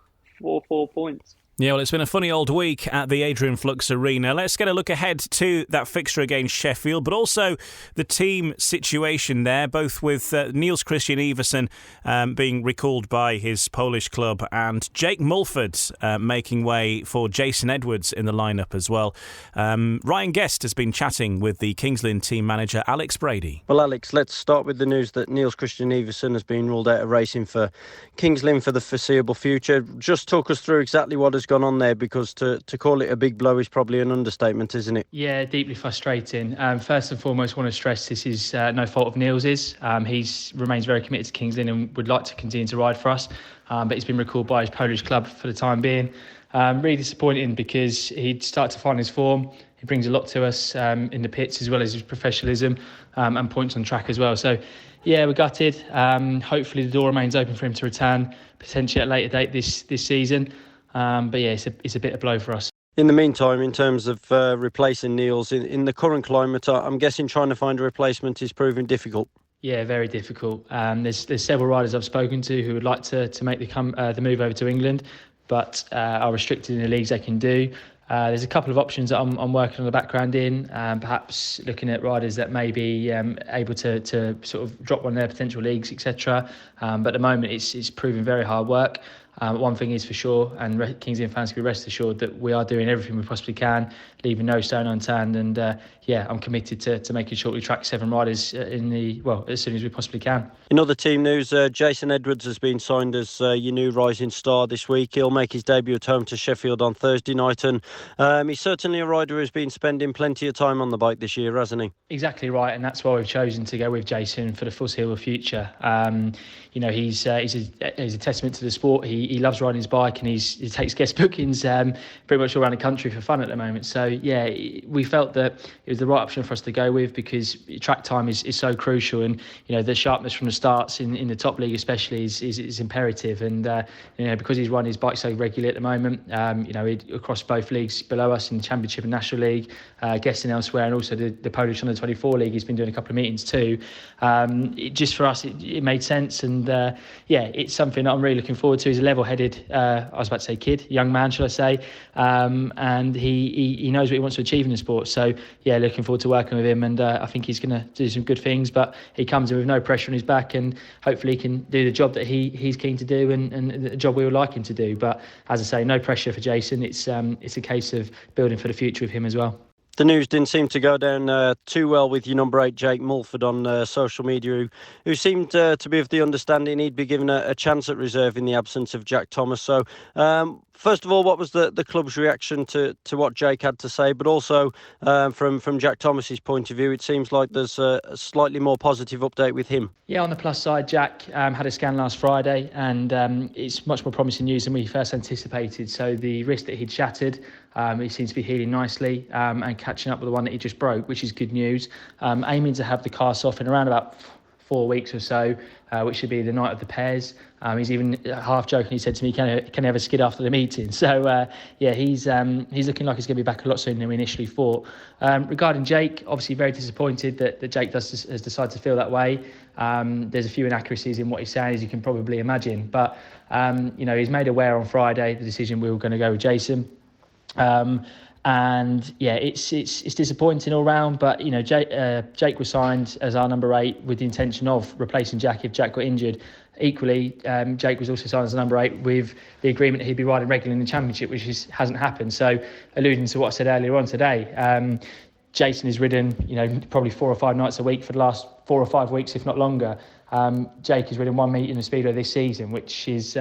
points. Yeah, well, it's been a funny old week at the Adrian Flux Arena. Let's get a look ahead to that fixture against Sheffield, but also the team situation there, both with Niels Kristian Iversen being recalled by his Polish club and Jake Mulford making way for Jason Edwards in the lineup as well. Ryan Guest has been chatting with the Kings Lynn team manager, Alex Brady. Well, Alex, let's start with the news that Niels Kristian Iversen has been ruled out of racing for Kings Lynn for the foreseeable future. Just talk us through exactly what has gone on there, because to call it a big blow is probably an understatement, isn't it? Yeah, deeply frustrating. First and foremost, want to stress this is no fault of Niels's. He remains very committed to Kings Lynn and would like to continue to ride for us, but he's been recalled by his Polish club for the time being. Really disappointing, because he'd start to find his form. He brings a lot to us in the pits, as well as his professionalism and points on track as well. So yeah, we're gutted. Hopefully the door remains open for him to return, potentially at a later date this season. But yeah, it's a bit of blow for us. In the meantime, in terms of replacing Niels, in the current climate, I'm guessing trying to find a replacement is proving difficult. Yeah, very difficult. There's several riders I've spoken to who would like to make the move over to England, but are restricted in the leagues they can do. There's a couple of options that I'm working on the background in, perhaps looking at riders that may be able to sort of drop one of their potential leagues, etc. But at the moment, it's proving very hard work. One thing is for sure, and Kings Lynn fans can be rest assured that we are doing everything we possibly can, leaving no stone unturned. And I'm committed to making sure we track 7 riders as soon as we possibly can. In other team news, Jason Edwards has been signed as your new rising star this week. He'll make his debut at home to Sheffield on Thursday night, and he's certainly a rider who's been spending plenty of time on the bike this year, hasn't he? Exactly right, and that's why we've chosen to go with Jason for the foreseeable future. He's a testament to the sport. He loves riding his bike, and he takes guest bookings pretty much all around the country for fun at the moment. So yeah, we felt that it was the right option for us to go with, because track time is so crucial, and the sharpness from the starts in the top league especially is imperative. And because he's riding his bike so regularly at the moment, across both leagues below us in the Championship and National League, guesting elsewhere, and also the Polish Under 24 league, he's been doing a couple of meetings too. Just for us, it made sense, and it's something that I'm really looking forward to. He's a level-headed, young man, should I say, and he knows what he wants to achieve in the sport. So yeah, looking forward to working with him, and I think he's going to do some good things. But he comes in with no pressure on his back, and hopefully he can do the job that he's keen to do, and the job we would like him to do. But as I say, no pressure for Jason. It's a case of building for the future with him as well. The news didn't seem to go down too well with your number 8, Jake Mulford, on social media, who seemed to be of the understanding he'd be given a chance at reserve in the absence of Jack Thomas. So, first of all, what was the club's reaction to what Jake had to say? But also, from Jack Thomas's point of view, it seems like there's a slightly more positive update with him. Yeah, on the plus side, Jack had a scan last Friday, and it's much more promising news than we first anticipated. So the wrist that he'd shattered, he seems to be healing nicely, and catching up with the one that he just broke, which is good news. Aiming to have the cast off in around about 4 weeks or so, which should be the night of the pairs. He's even half jokingly said to me, can he have a skid after the meeting? So he's looking like he's going to be back a lot sooner than we initially thought. Regarding Jake, obviously very disappointed that Jake has decided to feel that way. There's a few inaccuracies in what he's saying, as you can probably imagine, but he's made aware on Friday the decision we were going to go with Jason. And yeah, it's disappointing all round. But you know, Jake was signed as our number 8 with the intention of replacing Jack if Jack got injured. Equally, Jake was also signed as number 8 with the agreement he'd be riding regularly in the Championship, which hasn't happened. So, alluding to what I said earlier on today, Jason has ridden, you know, probably 4 or 5 nights a week for the last 4 or 5 weeks, if not longer. Jake has ridden 1 meet in the Speedway this season, which is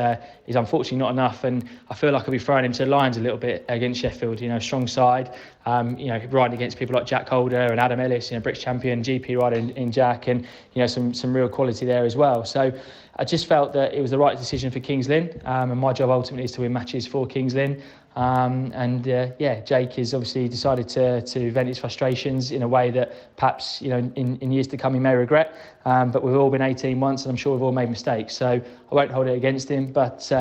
unfortunately not enough. And I feel like I'll be throwing him to the lions a little bit against Sheffield. You know, strong side. You know, riding against people like Jack Holder and Adam Ellis, you know, British champion, GP rider in Jack, and you know some real quality there as well. So I just felt that it was the right decision for Kings Lynn, and my job ultimately is to win matches for Kings Lynn. Jake has obviously decided to vent his frustrations in a way that perhaps, you know, in years to come he may regret. But we've all been 18 once, and I'm sure we've all made mistakes. So I won't hold it against him. But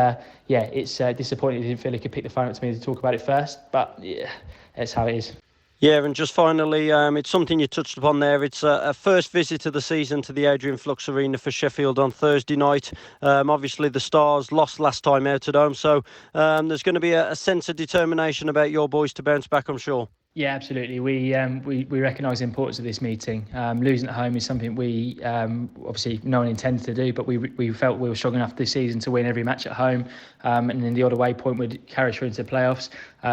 it's disappointing he didn't feel he could pick the phone up to me to talk about it first. But yeah, that's how it is. Yeah, and just finally, it's something you touched upon there. It's a first visit of the season to the Adrian Flux Arena for Sheffield on Thursday night. Obviously, the Stars lost last time out at home, so there's going to be a sense of determination about your boys to bounce back, I'm sure. Yeah, absolutely. We recognise the importance of this meeting. Losing at home is something we obviously no one intended to do, but we felt we were strong enough this season to win every match at home, and then the odd away point would carry us through into the playoffs.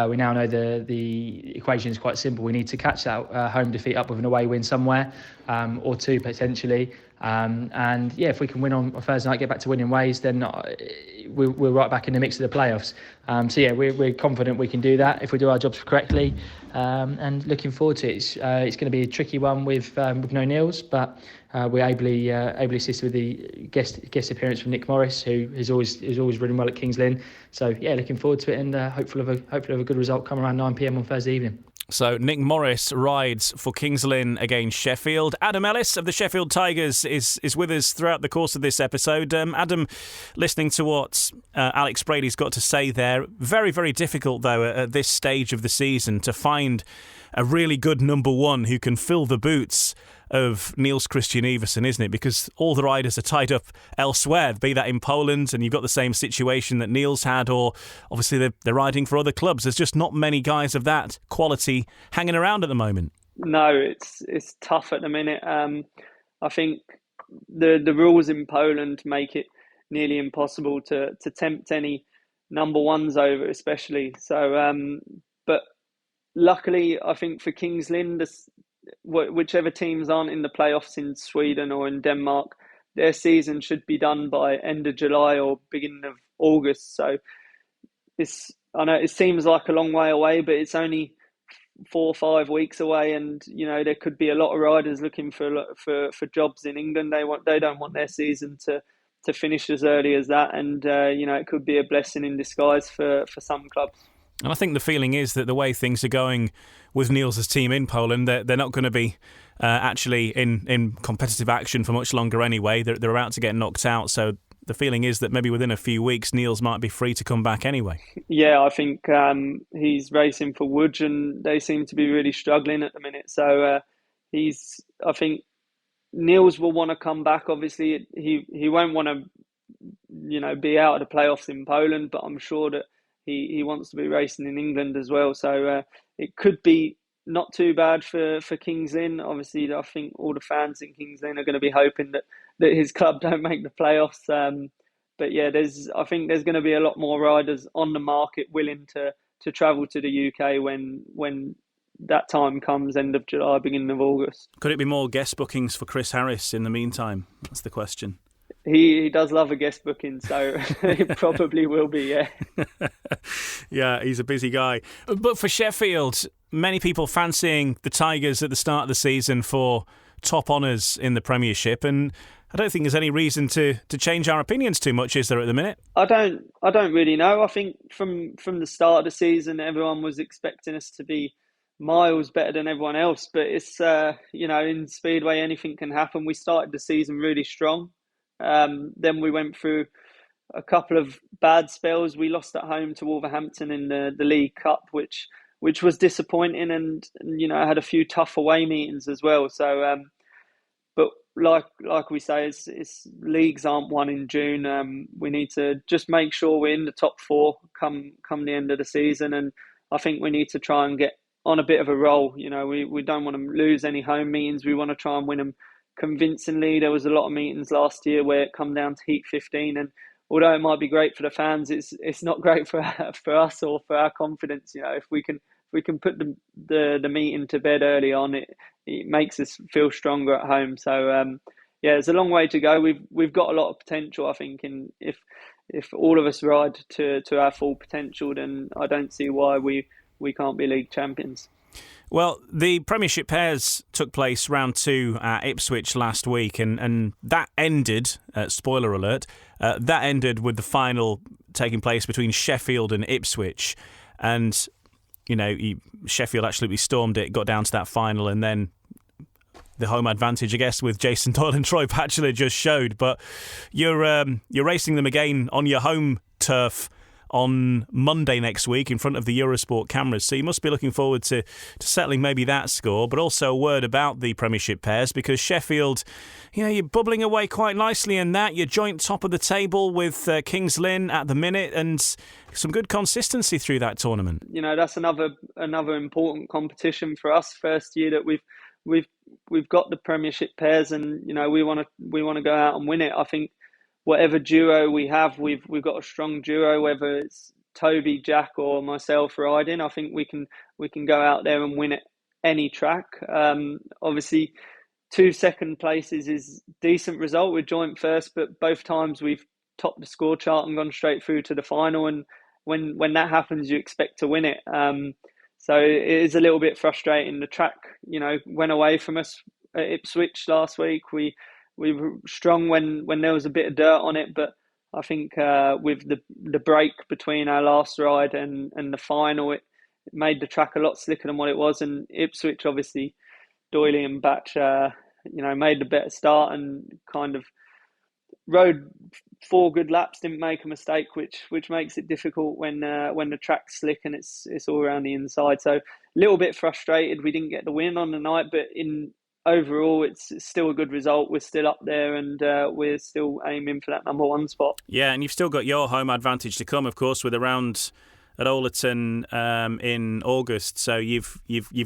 We now know the equation is quite simple. We need to catch that home defeat up with an away win somewhere, or 2 potentially. If we can win on Thursday night, get back to winning ways, then we're right back in the mix of the playoffs. We're confident we can do that if we do our jobs correctly, and looking forward to it. It's going to be a tricky one with no Niels, but we're ably assisted with the guest appearance from Nick Morris, who is always ridden well at Kings Lynn. So yeah, looking forward to it, and hopefully have a good result come around 9 p.m. on Thursday evening. So Nick Morris rides for Kings Lynn against Sheffield. Adam Ellis of the Sheffield Tigers is with us throughout the course of this episode. Adam, listening to what Alex Brady's got to say there, very, very difficult though at this stage of the season to find a really good number 1 who can fill the boots of Niels Kristian Iversen, isn't it? Because all the riders are tied up elsewhere, be that in Poland, and you've got the same situation that Niels had, or obviously they're riding for other clubs. There's just not many guys of that quality hanging around at the moment. No, it's tough at the minute. I think the rules in Poland make it nearly impossible to tempt any number 1s over, especially. So, but luckily, I think for Kings Lynn, whichever teams aren't in the playoffs in Sweden or in Denmark, their season should be done by end of July or beginning of August. So I know it seems like a long way away, but it's only 4 or 5 weeks away, and you know there could be a lot of riders looking for jobs in England. They don't want their season to finish as early as that, and it could be a blessing in disguise for some clubs. And I think the feeling is that the way things are going with Niels' team in Poland, they're not going to be actually in competitive action for much longer anyway. They're about to get knocked out, so the feeling is that maybe within a few weeks Niels might be free to come back anyway. Yeah, I think he's racing for Wood, and they seem to be really struggling at the minute. So I think Niels will want to come back. Obviously, he won't want to, be out of the playoffs in Poland, but I'm sure that he wants to be racing in England as well. So it could be not too bad for Kings Lynn. Obviously, I think all the fans in Kings Lynn are going to be hoping that his club don't make the playoffs. But yeah, I think there's going to be a lot more riders on the market willing to travel to the UK when that time comes, end of July, beginning of August. Could it be more guest bookings for Chris Harris in the meantime? That's the question. He does love a guest booking, so it probably will be, yeah. Yeah, he's a busy guy. But for Sheffield, many people fancying the Tigers at the start of the season for top honours in the Premiership, and I don't think there's any reason to change our opinions too much, is there, at the minute? I don't really know. I think from the start of the season, everyone was expecting us to be miles better than everyone else, but it's in Speedway anything can happen. We started the season really strong. Then we went through a couple of bad spells. We lost at home to Wolverhampton in the League Cup, which was disappointing, and I had a few tough away meetings as well. So, but like we say, it's leagues aren't won in June. We need to just make sure we're in the top 4 come the end of the season, and I think we need to try and get on a bit of a roll. You know, we don't want to lose any home meetings. We want to try and win them convincingly. There was a lot of meetings last year where it come down to heat 15, and although it might be great for the fans, it's not great for us or for our confidence. You know, if we can put the meeting to bed early on, it makes us feel stronger at home. So yeah, it's a long way to go. We've got a lot of potential, I think, and if all of us ride to our full potential, then I don't see why we can't be league champions. Well, the Premiership pairs took place round 2 at Ipswich last week, and that ended, spoiler alert, that ended with the final taking place between Sheffield and Ipswich. And, you know, Sheffield absolutely stormed it, got down to that final, and then the home advantage, I guess, with Jason Doyle and Troy Batchelor just showed. But you're racing them again on your home turf on Monday next week in front of the Eurosport cameras. So you must be looking forward to settling maybe that score, but also a word about the Premiership pairs, because Sheffield, you know, you're bubbling away quite nicely in that. You're joint top of the table with Kings Lynn at the minute, and some good consistency through that tournament. You know, that's another important competition for us. First year that we've got the Premiership pairs, and you know, we want to go out and win it. I think whatever duo we have, we've got a strong duo, whether it's Toby, Jack or myself riding. I think we can go out there and win at any track. Obviously 2 second places is decent result. We're joint first, but both times we've topped the score chart and gone straight through to the final, and when that happens, you expect to win it. So it is a little bit frustrating. The track, you know, went away from us at Ipswich last week. We were strong when there was a bit of dirt on it, but I think with the break between our last ride and the final, it made the track a lot slicker than what it was. And Ipswich, obviously, Doyley and Batch, you know, made the better start and kind of rode 4 good laps, didn't make a mistake, which makes it difficult when the track's slick and it's all around the inside. So a little bit frustrated we didn't get the win on the night, but overall, it's still a good result. We're still up there, and we're still aiming for that number 1 spot. Yeah, and you've still got your home advantage to come, of course, with a round at Ollerton in August. So you've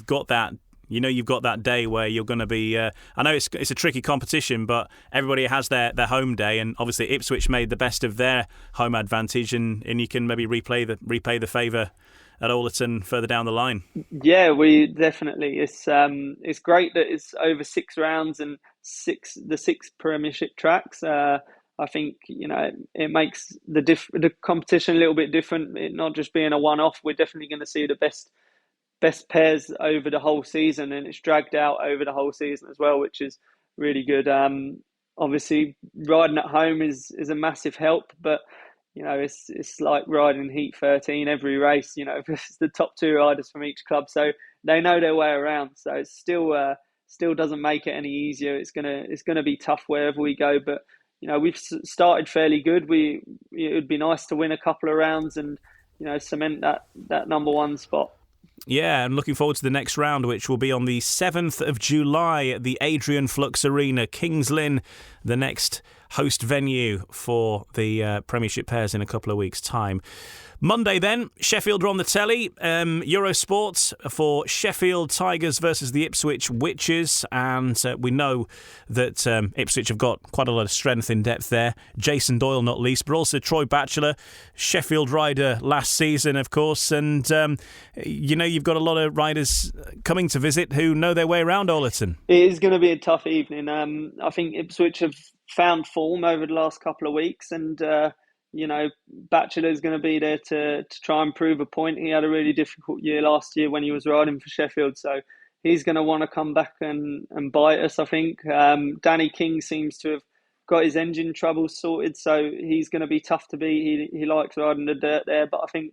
got that. You know, you've got that day where you're going to be. I know it's a tricky competition, but everybody has their home day, and obviously Ipswich made the best of their home advantage, and you can maybe repay the favour at Ollerton further down the line. Yeah, we definitely. It's great that it's over 6 rounds and the 6 Premiership tracks. I think, you know, it makes the competition a little bit different. It not just being a one-off. We're definitely going to see the best pairs over the whole season, and it's dragged out over the whole season as well, which is really good. Obviously, riding at home is a massive help, but you know, it's like riding Heat 13 every race. You know, it's the top 2 riders from each club, so they know their way around. So it still doesn't make it any easier. It's gonna be tough wherever we go. But you know, we've started fairly good. It would be nice to win a couple of rounds and, you know, cement that number 1 spot. Yeah, I'm looking forward to the next round, which will be on the 7th of July at the Adrian Flux Arena, Kings Lynn, the next host venue for the Premiership pairs in a couple of weeks' time. Monday then, Sheffield are on the telly. Eurosport for Sheffield Tigers versus the Ipswich Witches, and we know that Ipswich have got quite a lot of strength in depth there. Jason Doyle not least, but also Troy Batchelor, Sheffield rider last season, of course, and you know, you've got a lot of riders coming to visit who know their way around Ollerton. It is going to be a tough evening. I think Ipswich have found form over the last couple of weeks, and you know, Batchelor's going to be there to try and prove a point. He had a really difficult year last year when he was riding for Sheffield, so he's going to want to come back and bite us, I think. Danny King seems to have got his engine troubles sorted, so he's going to be tough to beat. He likes riding the dirt there, but I think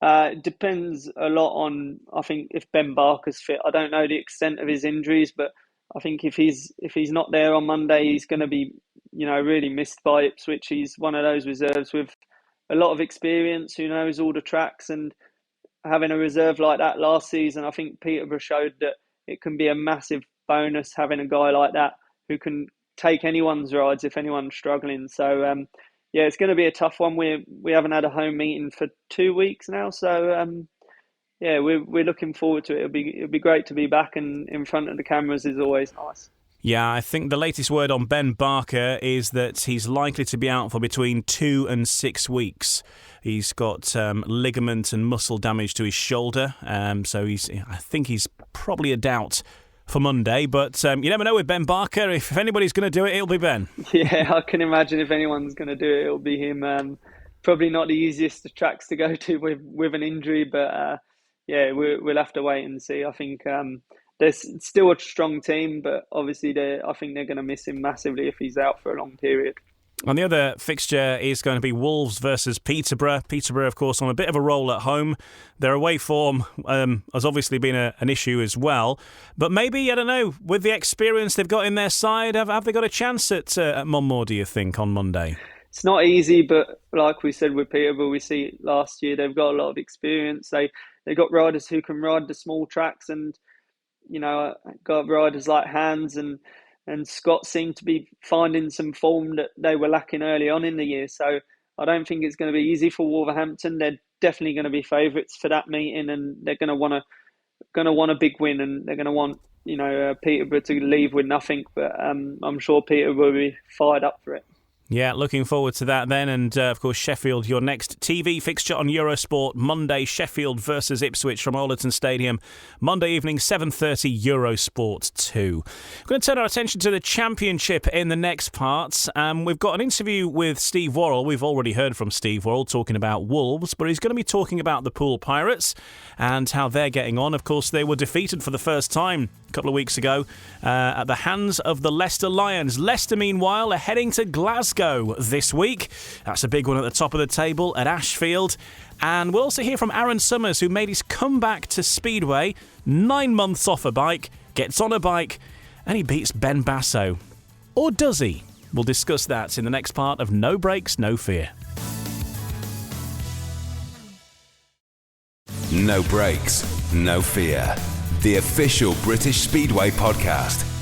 it depends a lot on, I think, if Ben Barker's fit. I don't know the extent of his injuries, but I think if he's not there on Monday, he's going to be, you know, really missed by Ipswich. He's one of those reserves with a lot of experience, who knows all the tracks, and having a reserve like that last season, I think Peterborough showed that it can be a massive bonus having a guy like that who can take anyone's rides if anyone's struggling. So yeah, it's going to be a tough one. We haven't had a home meeting for 2 weeks now, so yeah, we're looking forward to it. It'll be great to be back, and in front of the cameras is always nice. Yeah, I think the latest word on Ben Barker is that he's likely to be out for between 2 and 6 weeks. He's got ligament and muscle damage to his shoulder, so I think he's probably a doubt for Monday. But you never know with Ben Barker. If anybody's going to do it, it'll be Ben. Yeah, I can imagine if anyone's going to do it, it'll be him. Probably not the easiest of tracks to go to with an injury, but yeah, we'll have to wait and see. I think there's still a strong team, but obviously I think they're going to miss him massively if he's out for a long period. And the other fixture is going to be Wolves versus Peterborough. Peterborough, of course, on a bit of a roll at home. Their away form has obviously been an issue as well. But maybe, I don't know, with the experience they've got in their side, have they got a chance at Monmore, do you think, on Monday? It's not easy, but like we said with Peterborough, we see it last year, they've got a lot of experience. They got riders who can ride the small tracks, and got riders like Hans and Scott seem to be finding some form that they were lacking early on in the year. So I don't think it's going to be easy for Wolverhampton. They're definitely going to be favourites for that meeting, and they're going to want a big win, and they're going to want Peterborough to leave with nothing. But I'm sure Peterborough will be fired up for it. Yeah, looking forward to that then. And, of course, Sheffield, your next TV fixture on Eurosport. Monday, Sheffield versus Ipswich from Ollerton Stadium. Monday evening, 7:30, Eurosport 2. We're going to turn our attention to the Championship in the next part. We've got an interview with Steve Worrall. We've already heard from Steve Worrall talking about Wolves, but he's going to be talking about the Poole Pirates and how they're getting on. Of course, they were defeated for the first time a couple of weeks ago at the hands of the Leicester Lions. Leicester, meanwhile, are heading to Glasgow this week. That's a big one at the top of the table at Ashfield. And we'll also hear from Aaron Summers, who made his comeback to Speedway, 9 months off a bike, gets on a bike, and he beats Ben Basso. Or does he? We'll discuss that in the next part of No Brakes, No Fear. No Brakes, No Fear. The official British Speedway podcast.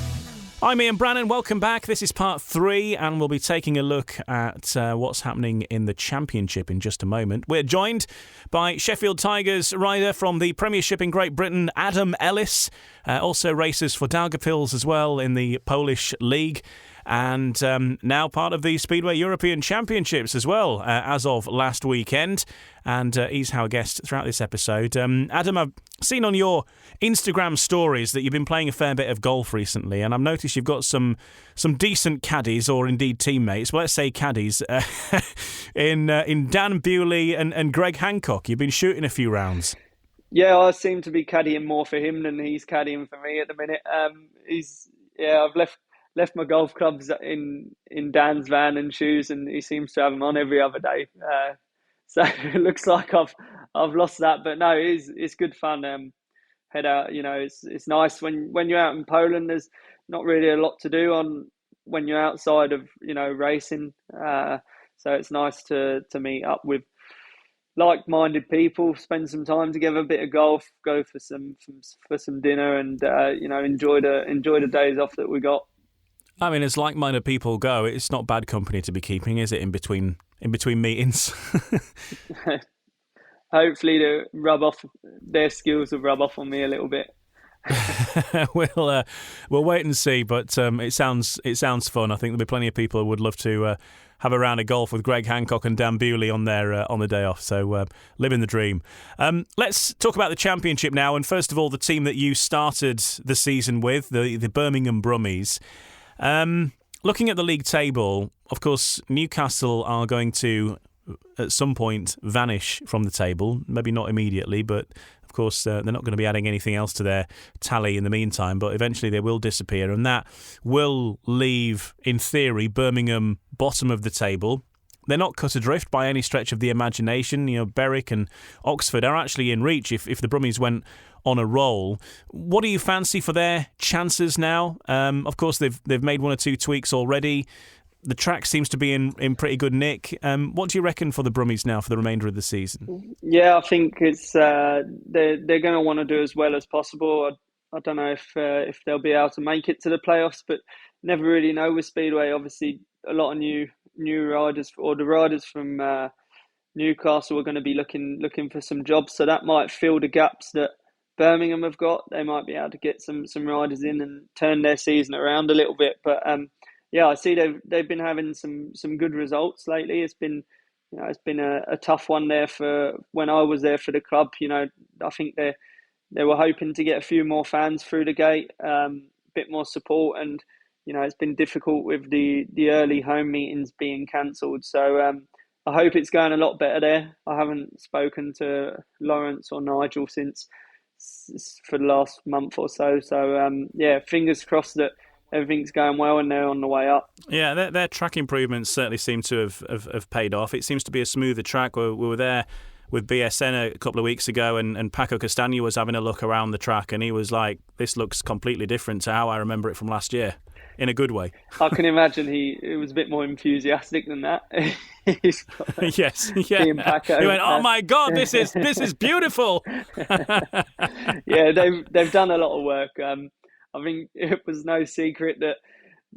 I'm Ian Brannan, welcome back. This is part 3, and we'll be taking a look at what's happening in the Championship in just a moment. We're joined by Sheffield Tigers rider from the Premiership in Great Britain, Adam Ellis, also races for Daugavpils as well in the Polish League, and now part of the Speedway European Championships as well, as of last weekend. And he's our guest throughout this episode. Adam, I've seen on your Instagram stories that you've been playing a fair bit of golf recently, and I've noticed you've got some decent caddies, or indeed teammates, well, let's say caddies, in Dan Bewley and Greg Hancock. You've been shooting a few rounds. Yeah, I seem to be caddying more for him than he's caddying for me at the minute. I've left my golf clubs in Dan's van and shoes, and he seems to have them on every other day. So it looks like I've lost that, but no, it's good fun. Head out, it's nice when you're out in Poland. There's not really a lot to do when you're outside of racing. So it's nice to meet up with like-minded people, spend some time together, a bit of golf, go for some dinner, and enjoy the days off that we got. I mean, as like-minded people go, it's not bad company to be keeping, is it? In between meetings. Hopefully, their skills will rub off on me a little bit. We'll wait and see, but it sounds fun. I think there'll be plenty of people who would love to have a round of golf with Greg Hancock and Dan Bewley on the day off. So living the dream. Let's talk about the Championship now. And first of all, the team that you started the season with, the Birmingham Brummies. Looking at the league table, of course, Newcastle are going to, at some point, vanish from the table. Maybe not immediately, but of course, they're not going to be adding anything else to their tally in the meantime. But eventually they will disappear, and that will leave, in theory, Birmingham bottom of the table. They're not cut adrift by any stretch of the imagination. Berwick and Oxford are actually in reach if the Brummies went on a roll. What do you fancy for their chances now? Of course, they've made 1 or 2 tweaks already. The track seems to be in pretty good nick. What do you reckon for the Brummies now for the remainder of the season? Yeah, I think it's they're going to want to do as well as possible. I don't know if they'll be able to make it to the playoffs, but never really know with Speedway. Obviously, a lot of new riders, or the riders from Newcastle are going to be looking for some jobs, so that might fill the gaps that Birmingham have got. They might be able to get some riders in and turn their season around a little bit. But yeah, I see they've been having some good results lately. It's been a tough one there for when I was there for the club. I think they were hoping to get a few more fans through the gate, a bit more support, and it's been difficult with the early home meetings being cancelled. So I hope it's going a lot better there. I haven't spoken to Lawrence or Nigel since for the last month or so. So yeah, fingers crossed that everything's going well and they're on the way up. Yeah, their track improvements certainly seem to have paid off. It seems to be a smoother track. We were there with BSN a couple of weeks ago, and Paco Castaño was having a look around the track, and he was like, "This looks completely different to how I remember it from last year." In a good way. I can imagine he was a bit more enthusiastic than that. Yes, yeah. Paco, he went, "Oh my God, this is beautiful." Yeah, they've done a lot of work. I think it was no secret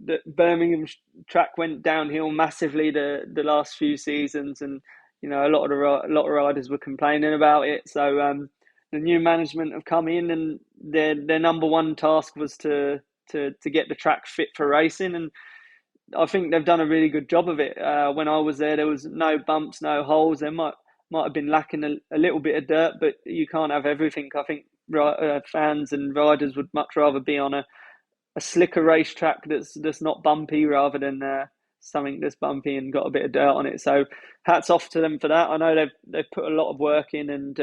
that Birmingham track went downhill massively the last few seasons, and a lot of riders were complaining about it. So the new management have come in, and their number one task was to get the track fit for racing, and I think they've done a really good job of it. When I was there was no bumps, no holes. There might have been lacking a little bit of dirt, but you can't have everything. I think fans and riders would much rather be on a slicker racetrack that's not bumpy rather than something that's bumpy and got a bit of dirt on it. So hats off to them for that. I know they've put a lot of work in, and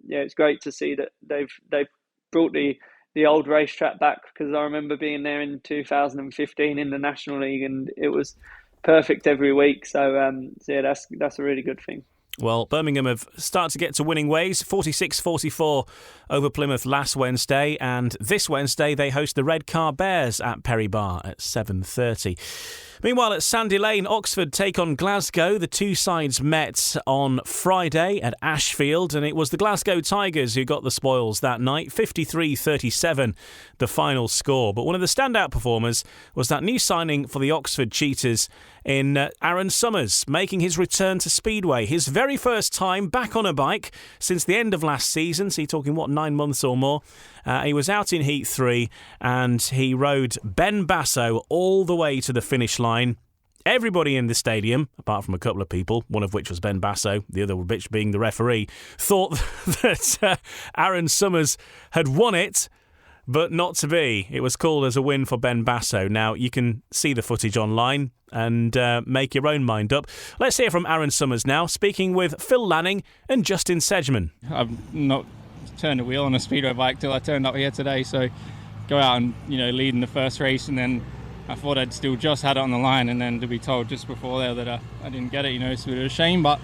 yeah, it's great to see that they've brought the old racetrack back, because I remember being there in 2015 in the National League, and it was perfect every week. So yeah, that's a really good thing. Well, Birmingham have started to get to winning ways, 46-44 over Plymouth last Wednesday, and this Wednesday they host the Red Car Bears at Perry Bar at 7:30. Meanwhile, at Sandy Lane, Oxford take on Glasgow. The two sides met on Friday at Ashfield, and it was the Glasgow Tigers who got the spoils that night, 53-37, the final score. But one of the standout performers was that new signing for the Oxford Cheetahs in Aaron Summers, making his return to Speedway. His very first time back on a bike since the end of last season, so you're talking, 9 months or more. He was out in Heat 3 and he rode Ben Basso all the way to the finish line. Everybody in the stadium, apart from a couple of people, one of which was Ben Basso, the other bitch being the referee, thought that Aaron Summers had won it, but not to be. It was called as a win for Ben Basso. Now, you can see the footage online and make your own mind up. Let's hear from Aaron Summers now, speaking with Phil Lanning and Justin Sedgman. I've not turned a wheel on a speedway bike till I turned up here today, so go out and lead in the first race, and then I thought I'd still just had it on the line, and then to be told just before there that I didn't get it, it's a bit of a shame, but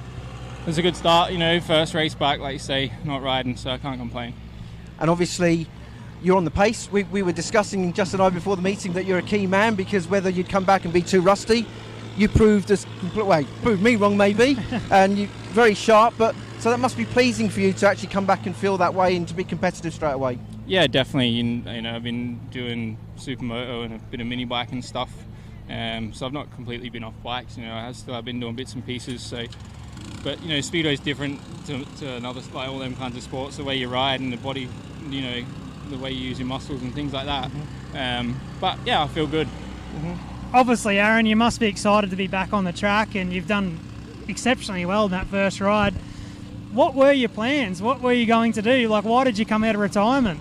it was a good start, first race back, like you say, not riding, so I can't complain. And obviously you're on the pace. We were discussing, Justin and I, before the meeting, that you're a key man, because whether you'd come back and be too rusty, you proved me wrong maybe, and you're very sharp, but so that must be pleasing for you to actually come back and feel that way and to be competitive straight away. Yeah, definitely. I've been doing supermoto and a bit of mini bike and stuff, so I've not completely been off bikes. I've been doing bits and pieces. So, but speedway is different to another, like all them kinds of sports. The way you ride and the body, the way you use your muscles and things like that. But yeah, I feel good. Obviously, Aaron, you must be excited to be back on the track, and you've done exceptionally well in that first ride. What were your plans? What were you going to do? Why did you come out of retirement?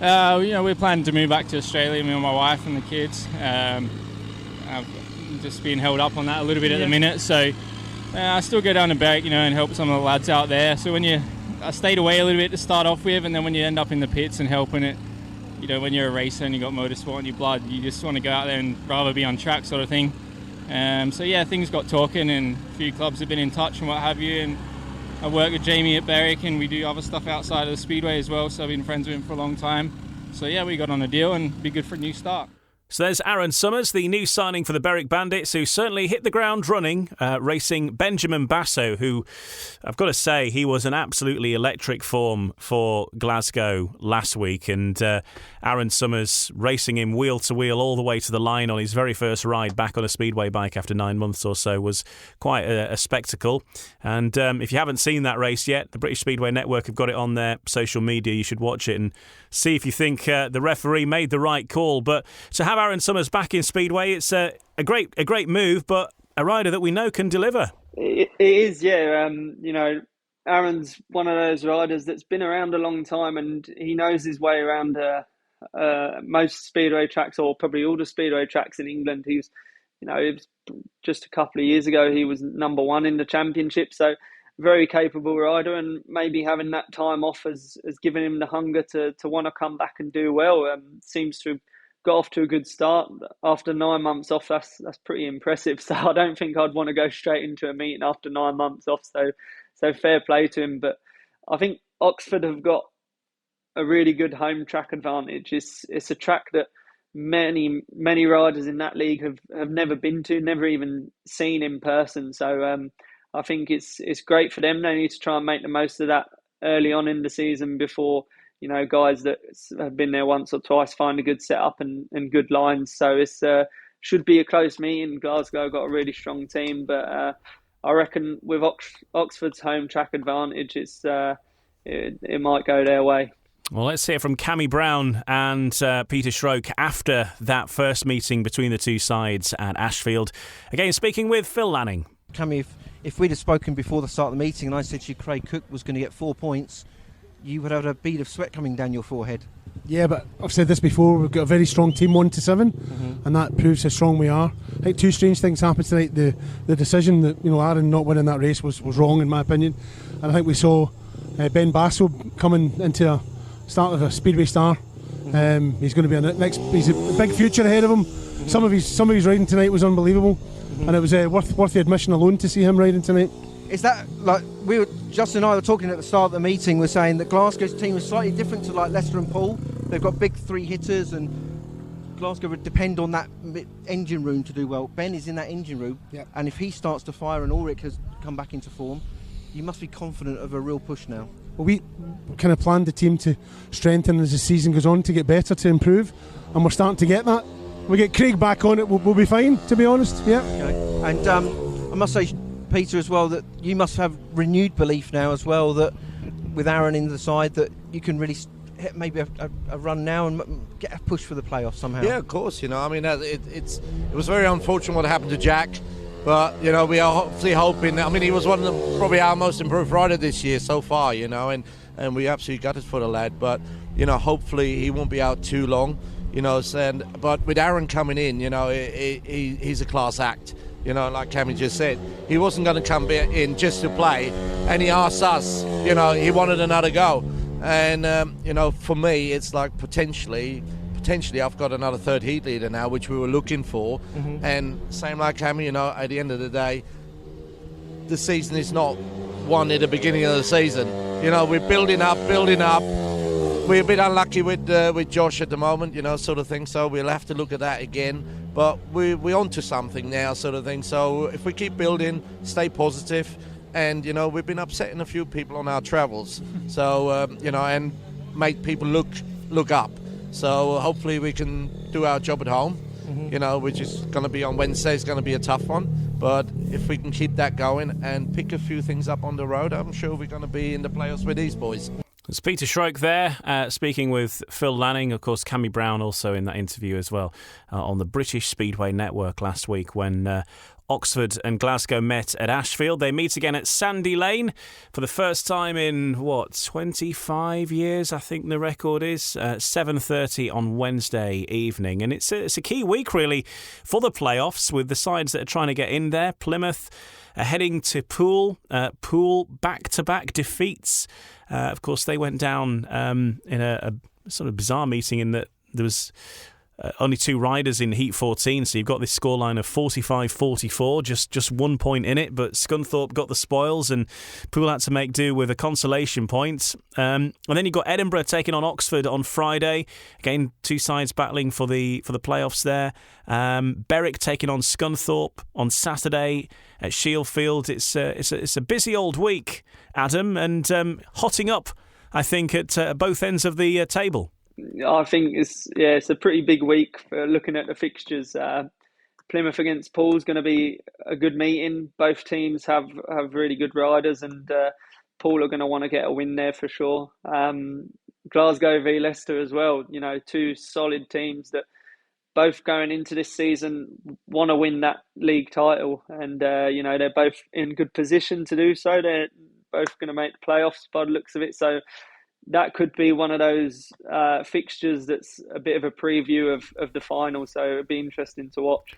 We're planning to move back to Australia, me and my wife and the kids. I've just been held up on that a little bit at the minute, so I still go down to Berwick, and help some of the lads out there. So I stayed away a little bit to start off with, and then when you end up in the pits and helping it, when you're a racer and you've got motorsport in your blood, you just want to go out there and rather be on track, sort of thing. So yeah, things got talking, and a few clubs have been in touch and what have you, and I work with Jamie at Berwick, and we do other stuff outside of the speedway as well, so I've been friends with him for a long time. So yeah, we got on a deal, and be good for a new start. So there's Aaron Summers, the new signing for the Berwick Bandits, who certainly hit the ground running, racing Benjamin Basso, who, I've got to say, he was an absolutely electric form for Glasgow last week. And Aaron Summers racing him wheel to wheel all the way to the line on his very first ride back on a speedway bike after 9 months or so was quite a spectacle. And if you haven't seen that race yet, the British Speedway Network have got it on their social media. You should watch it and see if you think the referee made the right call. But to have Aaron Summers back in Speedway, it's a great move, but a rider that we know can deliver. It is, yeah. Aaron's one of those riders that's been around a long time, and he knows his way around most speedway tracks, or probably all the speedway tracks in England. It was just a couple of years ago, he was number one in the Championship, so very capable rider, and maybe having that time off has given him the hunger to want to come back and do well. Seems to have got off to a good start after 9 months off. That's pretty impressive. So I don't think I'd want to go straight into a meeting after 9 months off. So fair play to him. But I think Oxford have got a really good home track advantage. It's a track that many riders in that league have never been to, never even seen in person. So I think it's great for them. They need to try and make the most of that early on in the season before, guys that have been there once or twice find a good setup and good lines. So it's should be a close meeting. Glasgow got a really strong team, but I reckon with Oxford's home track advantage, it might go their way. Well, let's hear from Cammy Brown and Peter Schroek after that first meeting between the two sides at Ashfield. Again, speaking with Phil Lanning. Cammy, if we'd have spoken before the start of the meeting and I said to you Craig Cook was going to get 4 points, you would have had a bead of sweat coming down your forehead. Yeah, but I've said this before, we've got a very strong team, 1-7, and that proves how strong we are. I think two strange things happened tonight. The decision that Aaron not winning that race was wrong in my opinion, and I think we saw Ben Basso coming into a start of a speedway star. He's going to be he's a big future ahead of him. Some of his riding tonight was unbelievable, and it was worth the admission alone to see him riding tonight. Is that Justin and I were talking at the start of the meeting, we're saying that Glasgow's team is slightly different to like Leicester and Poole. They've got big three hitters, and Glasgow would depend on that engine room to do well. Ben is in that engine room, and if he starts to fire and Ulrich has come back into form, you must be confident of a real push now. Well, we kind of planned the team to strengthen as the season goes on, to get better, to improve, and we're starting to get that. We get Craig back on it, we'll be fine, to be honest. Yeah. Okay. And I must say, Peter, as well, that you must have renewed belief now as well that with Aaron in the side that you can really hit maybe a run now and get a push for the playoffs somehow. Yeah, of course. I mean, it was very unfortunate what happened to Jack, but we are hopefully hoping. I mean, he was one of probably our most improved rider this year so far. And we absolutely gutted for the lad, but hopefully he won't be out too long. But with Aaron coming in, he's a class act. Like Cammy just said, he wasn't going to come in just to play, and he asked us, he wanted another go. And, for me, it's like potentially I've got another third heat leader now, which we were looking for. And same like Cammy, at the end of the day, the season is not won at the beginning of the season. We're building up. We're a bit unlucky with Josh at the moment, sort of thing. So we'll have to look at that again. But we're onto something now, sort of thing. So if we keep building, stay positive, and we've been upsetting a few people on our travels. So and make people look up. So hopefully we can do our job at home. Which is going to be on Wednesday. It's going to be a tough one. But if we can keep that going and pick a few things up on the road, I'm sure we're going to be in the playoffs with these boys. It's Peter Schroek there, speaking with Phil Lanning. Of course, Cammy Brown also in that interview as well on the British Speedway Network last week when Oxford and Glasgow met at Ashfield. They meet again at Sandy Lane for the first time in, 25 years, I think the record is. 7:30 on Wednesday evening. And it's a key week, really, for the playoffs with the sides that are trying to get in there. Plymouth heading to Poole. Poole back-to-back defeats. Of course, they went down in a sort of bizarre meeting in that there was only 2 riders in Heat 14, so you've got this scoreline of 45-44, just 1 point in it, but Scunthorpe got the spoils and Poole had to make do with a consolation point. And then you've got Edinburgh taking on Oxford on Friday. Again, 2 sides battling for the playoffs there. Berwick taking on Scunthorpe on Saturday at Shieldfield. It's a busy old week, Adam, and hotting up, I think, at both ends of the table. I think it's a pretty big week for looking at the fixtures. Plymouth against Poole is going to be a good meeting. Both teams have really good riders, and Poole are going to want to get a win there for sure. Glasgow v Leicester as well. 2 solid teams that both going into this season want to win that league title, and they're both in good position to do so. They're both going to make the playoffs by the looks of it. So that could be one of those fixtures that's a bit of a preview of the final, so it'd be interesting to watch.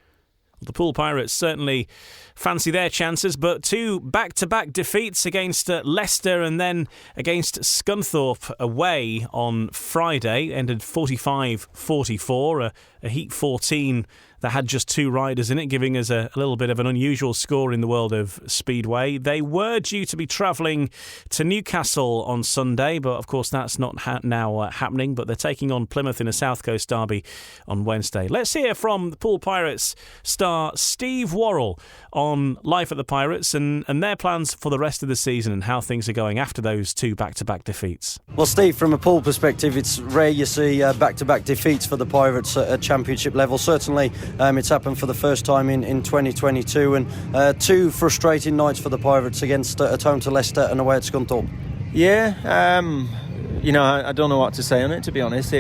The Poole Pirates certainly fancy their chances, but 2 back-to-back defeats against Leicester and then against Scunthorpe away on Friday, ended 45-44, a Heat 14 that had just 2 riders in it, giving us a little bit of an unusual score in the world of Speedway. They were due to be travelling to Newcastle on Sunday, but of course that's not now happening, but they're taking on Plymouth in a South Coast derby on Wednesday. Let's hear from the Poole Pirates star Steve Worrall on life at the Pirates and their plans for the rest of the season and how things are going after those 2 back-to-back defeats. Well, Steve, from a Poole perspective, it's rare you see back-to-back defeats for the Pirates at Championship level. Certainly it's happened for the first time in 2022, and 2 frustrating nights for the Pirates against at home to Leicester and away at Scunthorpe. Yeah, I don't know what to say on it, to be honest.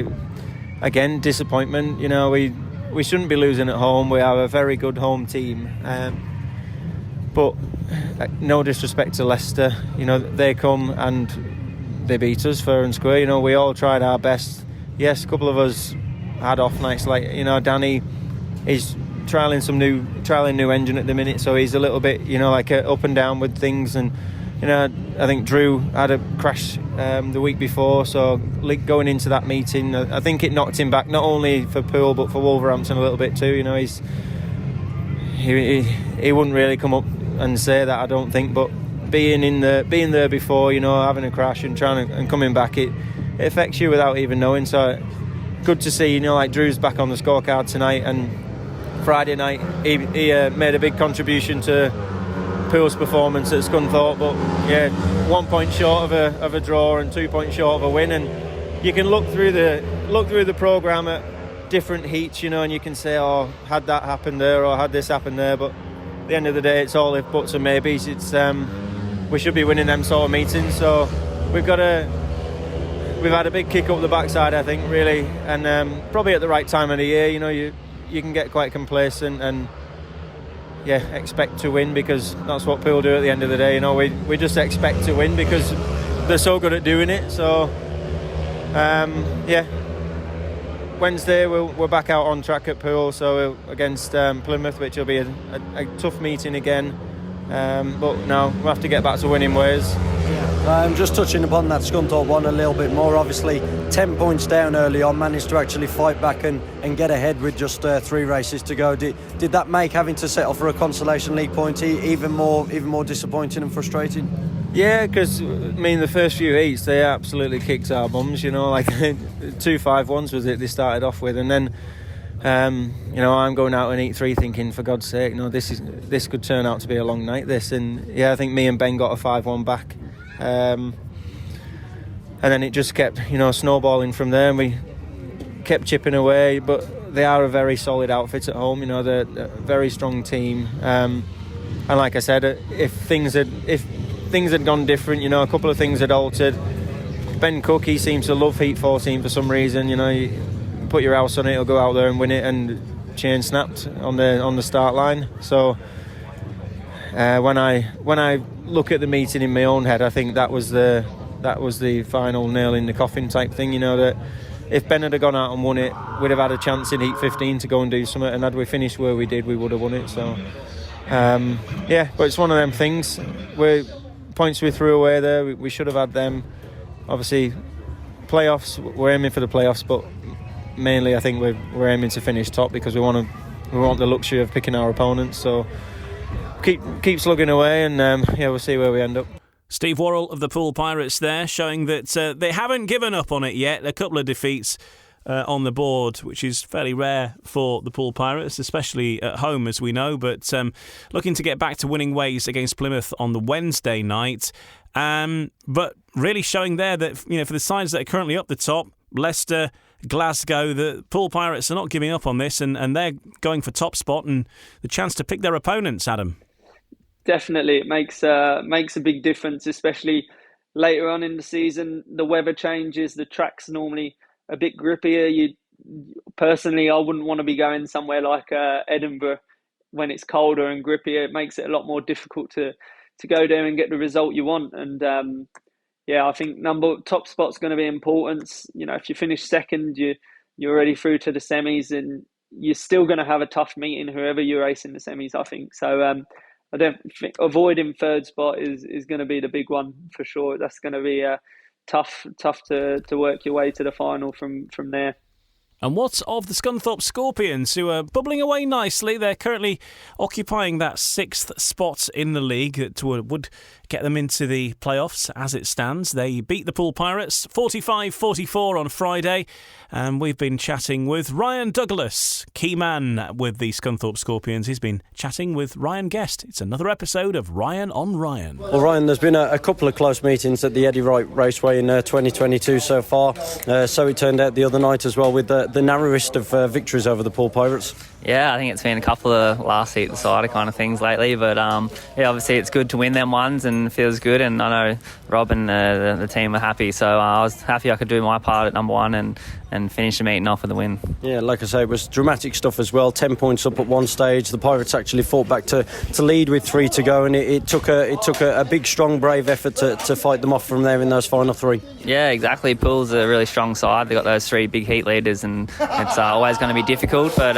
Again, disappointment. We shouldn't be losing at home. We have a very good home team, but no disrespect to Leicester, they come and they beat us fair and square. We all tried our best. Yes, a couple of us had off nights, like Danny. He's trialling new engine at the minute, so he's a little bit, up and down with things. And I think Drew had a crash the week before, so going into that meeting, I think it knocked him back not only for Poole but for Wolverhampton a little bit too. He wouldn't really come up and say that, I don't think, but being there before, having a crash and coming back, it affects you without even knowing. So good to see, like Drew's back on the scorecard tonight, and Friday night he made a big contribution to Poole's performance at Scunthorpe, but 1 point short of a draw and 2 points short of a win. And you can look through the programme at different heats, and you can say, had that happened there or had this happened there, but at the end of the day it's all if buts and maybes. It's we should be winning them sort of meetings, so we've had a big kick up the backside, I think, really, and probably at the right time of the year. You can get quite complacent and expect to win, because that's what Poole do at the end of the day. We just expect to win because they're so good at doing it. So Wednesday we're back out on track at Poole, so against Plymouth, which will be a tough meeting again. But no, we'll have to get back to winning ways. Just touching upon that Scunthorpe one a little bit more, obviously 10 points down early on, managed to actually fight back and get ahead with just 3 races to go. Did that make having to settle for a consolation league point even more disappointing and frustrating? Yeah, because the first few heats they absolutely kicked our bums, like 2 5-1s was it they started off with, and then I'm going out in Heat 3 thinking, for God's sake, this could turn out to be a long night, this. And I think me and Ben got a 5-1 back, and then it just kept snowballing from there, and we kept chipping away. But they are a very solid outfit at home, they're a very strong team, and like I said, if things had gone different, a couple of things had altered. Ben Cook, he seems to love Heat 14 for some reason. You put your house on it, he'll go out there and win it, and chain snapped on the start line. So when I look at the meeting in my own head, I think that was the final nail in the coffin type thing. That if Ben had gone out and won it, we'd have had a chance in Heat 15 to go and do something, and had we finished where we did, we would have won it. So but it's one of them things. Points we threw away there, we should have had them. Obviously, playoffs, we're aiming for the playoffs, but mainly I think we're aiming to finish top because we want the luxury of picking our opponents. So keep slugging away, and we'll see where we end up. Steve Worrall of the Poole Pirates there, showing that they haven't given up on it yet. A couple of defeats on the board, which is fairly rare for the Poole Pirates, especially at home, as we know. But looking to get back to winning ways against Plymouth on the Wednesday night. But really showing there that, for the sides that are currently up the top, Leicester, Glasgow, the Poole Pirates are not giving up on this, and they're going for top spot and the chance to pick their opponents, Adam. Definitely, it makes a big difference, especially later on in the season. The weather changes, the track's normally a bit grippier. Personally, I wouldn't want to be going somewhere like Edinburgh when it's colder and grippier. It makes it a lot more difficult to go there and get the result you want. And I think top spot's going to be important. If you finish second, you're already through to the semis, and you're still going to have a tough meeting whoever you race in the semis, I think. So I don't think avoiding third spot is going to be the big one for sure. That's going to be tough to work your way to the final from there. And what of the Scunthorpe Scorpions, who are bubbling away nicely? They're currently occupying that 6th spot in the league that would get them into the playoffs as it stands. They beat the Poole Pirates 45-44 on Friday, and we've been chatting with Ryan Douglas, key man with the Scunthorpe Scorpions. He's been chatting with Ryan Guest. It's another episode of Ryan on Ryan. Well, Ryan, there's been a couple of close meetings at the Eddie Wright Raceway in 2022 so far. So it turned out the other night as well, with the narrowest of victories over the Poole Pirates. Yeah, I think it's been a couple of last seat decider kind of things lately, but obviously it's good to win them ones and feels good, and I know Rob and the team are happy, so I was happy I could do my part at number one and finish the meeting off with a win. Yeah, like I say, it was dramatic stuff as well. 10 points up at one stage. The Pirates actually fought back to lead with 3 to go, and it took a big, strong, brave effort to fight them off from there in those final 3. Yeah, exactly. Poole's a really strong side. They've got those 3 big heat leaders, and it's always going to be difficult, but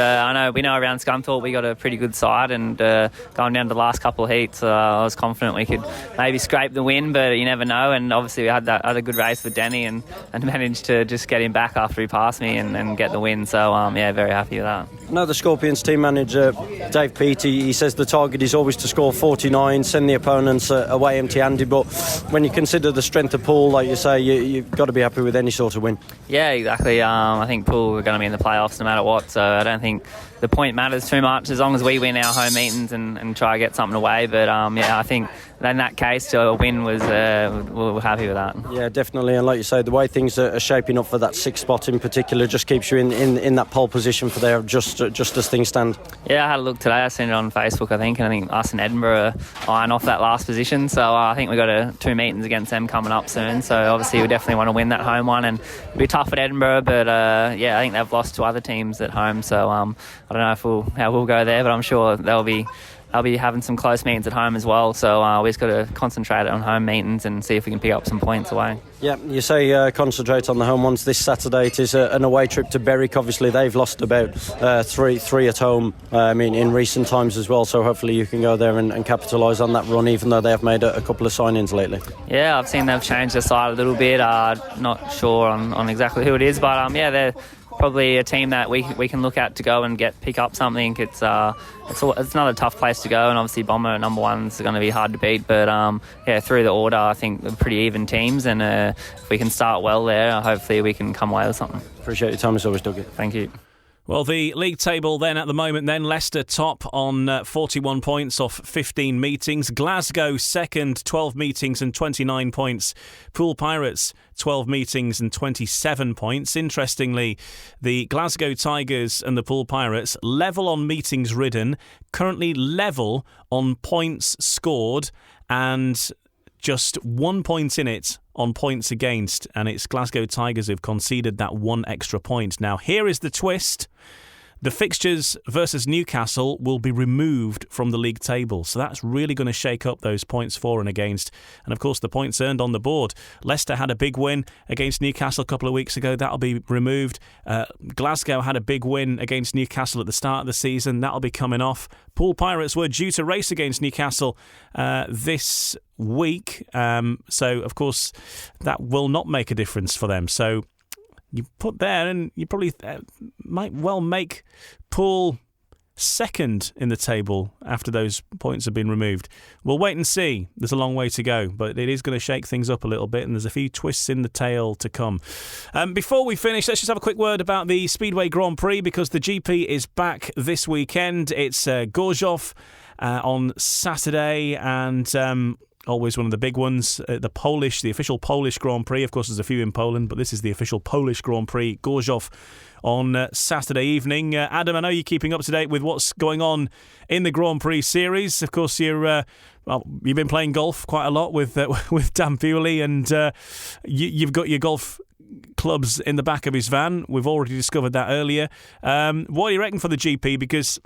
we know around Scunthorpe we got a pretty good side, and going down to the last couple of heats, I was confident we could maybe scrape the win, but you never know. And obviously we had that other good race with Denny and managed to just get him back after he passed me and get the win. So very happy with that. I know the Scorpions team manager Dave Peat, he says the target is always to score 49, send the opponents away empty-handed, but when you consider the strength of Poole, like you say, you've got to be happy with any sort of win. Yeah, exactly. I think Poole are going to be in the playoffs no matter what, so I don't think the point matters too much as long as we win our home meetings and try to get something away. But I think in that case, a win was we're happy with that. Yeah, definitely. And like you say, the way things are shaping up for that 6th spot in particular just keeps you in that pole position for there, just as things stand. Yeah, I had a look today. I seen it on Facebook, I think us and Edinburgh are eyeing off that last position. So I think we've got 2 meetings against them coming up soon. So obviously we definitely want to win that home one, and it'll be tough at Edinburgh. But I think they've lost to other teams at home. So I don't know how we'll go there, but I'm sure they'll be having some close meetings at home as well. So we've just got to concentrate on home meetings and see if we can pick up some points away. Yeah, you say concentrate on the home ones. This Saturday it is an away trip to Berwick. Obviously they've lost about three at home in recent times as well, so hopefully you can go there and capitalise on that run, even though they have made a couple of signings lately. Yeah, I've seen they've changed their side a little bit. Not sure on exactly who it is, but they're probably a team that we can look at to go and pick up something. It's another tough place to go, and obviously Bomber at number 1 is going to be hard to beat. But through the order, I think they're pretty even teams, and if we can start well there, hopefully we can come away with something. Appreciate your time as always, Dougie. Thank you. Well, the league table then at the moment, Leicester top on 41 points off 15 meetings. Glasgow second, 12 meetings and 29 points. Poole Pirates, 12 meetings and 27 points. Interestingly, the Glasgow Tigers and the Poole Pirates level on meetings ridden, currently level on points scored, and just 1 point in it on points against, and it's Glasgow Tigers who've conceded that 1 extra point. Now, here is the twist. The fixtures versus Newcastle will be removed from the league table, so that's really going to shake up those points for and against, and of course the points earned on the board. Leicester had a big win against Newcastle a couple of weeks ago. That'll be removed. Glasgow had a big win against Newcastle at the start of the season. That'll be coming off. Poole Pirates were due to race against Newcastle this week, so of course that will not make a difference for them. So you put there, and you probably might well make Poole second in the table after those points have been removed. We'll wait and see. There's a long way to go, but it is going to shake things up a little bit, and there's a few twists in the tail to come. Before we finish, let's just have a quick word about the Speedway Grand Prix, because the GP is back this weekend. It's Gorzów on Saturday, and always one of the big ones, the official Polish Grand Prix. Of course, there's a few in Poland, but this is the official Polish Grand Prix, Gorzów, on Saturday evening. Adam, I know you're keeping up to date with what's going on in the Grand Prix series. Of course, you've been playing golf quite a lot with Dan Bewley, and you've got your golf clubs in the back of his van. We've already discovered that earlier. What do you reckon for the GP? Because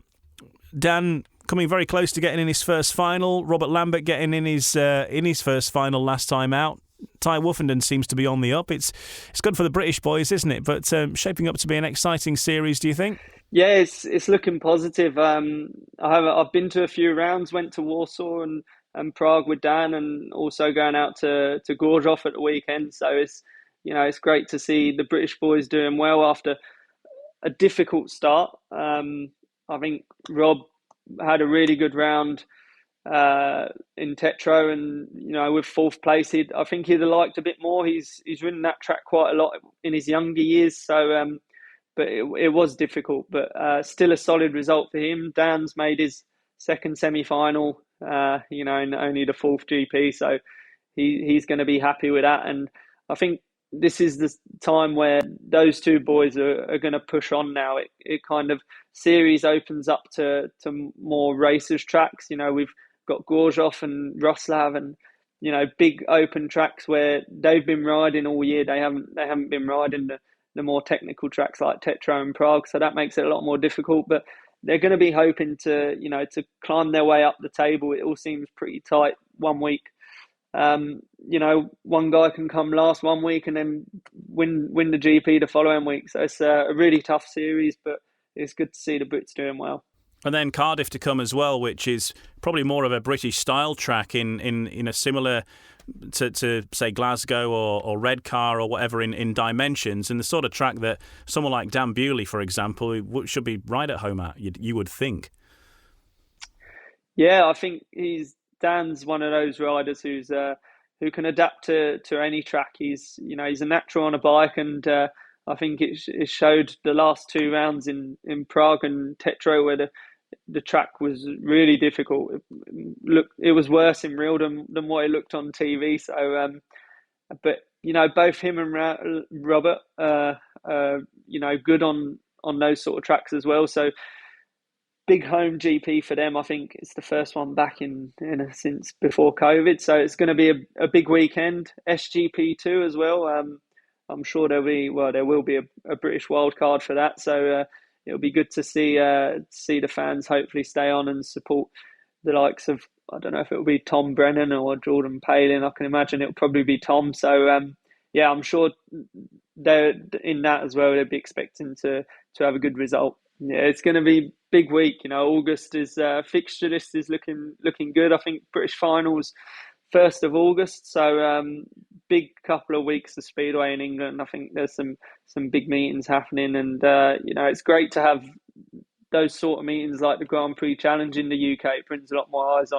Dan coming very close to getting in his first final. Robert Lambert getting in his first final last time out. Ty Woofenden seems to be on the up. It's good for the British boys, isn't it? But shaping up to be an exciting series, do you think? Yeah, it's looking positive. I've been to a few rounds. Went to Warsaw and Prague with Dan, and also going out to Gorzów at the weekend. So it's great to see the British boys doing well after a difficult start. I think Rob had a really good round in Tetro, and with fourth place, I think he'd have liked a bit more. He's ridden that track quite a lot in his younger years, so but it was difficult, but still a solid result for him. Dan's made his second semi-final, in only the fourth GP, so he's going to be happy with that. And I think this is the time where those two boys are going to push on now. It kind of series opens up to more racers tracks. We've got Gorzów and Wrocław, and big open tracks where they've been riding all year. They haven't been riding the more technical tracks like Tetro and Prague, so that makes it a lot more difficult. But they're going to be hoping to climb their way up the table. It all seems pretty tight 1 week. One guy can come last 1 week and then win the GP the following week. So it's a really tough series, but it's good to see the Brits doing well. And then Cardiff to come as well, which is probably more of a British style track in a similar to say Glasgow or Redcar or whatever in dimensions, and the sort of track that someone like Dan Bewley, for example, should be right at home at. You would think. Yeah, I think Dan's one of those riders who can adapt to any track. He's a natural on a bike, and I think it showed the last two rounds in Prague and Tetro, where the track was really difficult. It was worse in real than what it looked on TV. So, but both him and Robert, good on those sort of tracks as well. So, big home GP for them. I think it's the first one back since before COVID. So it's going to be a big weekend. SGP2 as well. I'm sure there will be a British wildcard for that. So it'll be good to see the fans hopefully stay on and support the likes of, I don't know if it'll be Tom Brennan or Jordan Palin. I can imagine it'll probably be Tom. So I'm sure they're in that as well. They'll be expecting to have a good result. Yeah, it's going to be big week. August is fixture list is looking good. I think British finals 1st of August. So big couple of weeks of Speedway in England. I think there's some big meetings happening, and it's great to have those sort of meetings like the Grand Prix Challenge in the UK. It brings a lot more eyes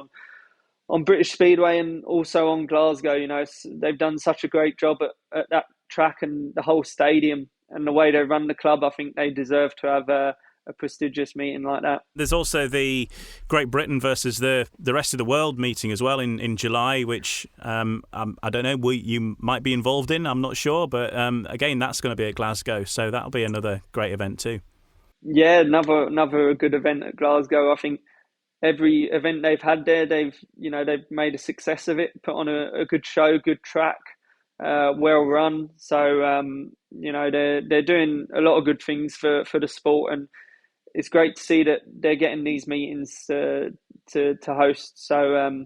on British Speedway and also on Glasgow. They've done such a great job at that track and the whole stadium and the way they run the club. I think they deserve to have a prestigious meeting like that. There's also the Great Britain versus the rest of the world meeting as well in July, which I don't know, you might be involved in, I'm not sure, but again, that's going to be at Glasgow, so that'll be another great event too. Yeah, another good event at Glasgow. I think every event they've had there, they've made a success of it, put on a good show, good track, well run. So they're doing a lot of good things for the sport, and it's great to see that they're getting these meetings to host. So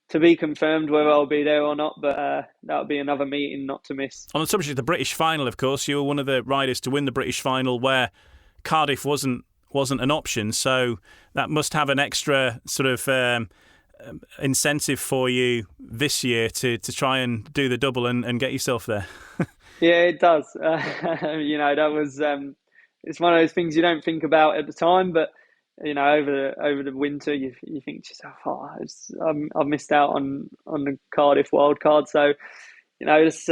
to be confirmed whether I'll be there or not, but that'll be another meeting not to miss. On the subject of the British final, of course, you were one of the riders to win the British final where Cardiff wasn't an option, so that must have an extra sort of incentive for you this year to try and do the double and get yourself there. Yeah, it does. That was it's one of those things you don't think about at the time, but over the winter, you think to yourself, I've missed out on the Cardiff wild card. So, it's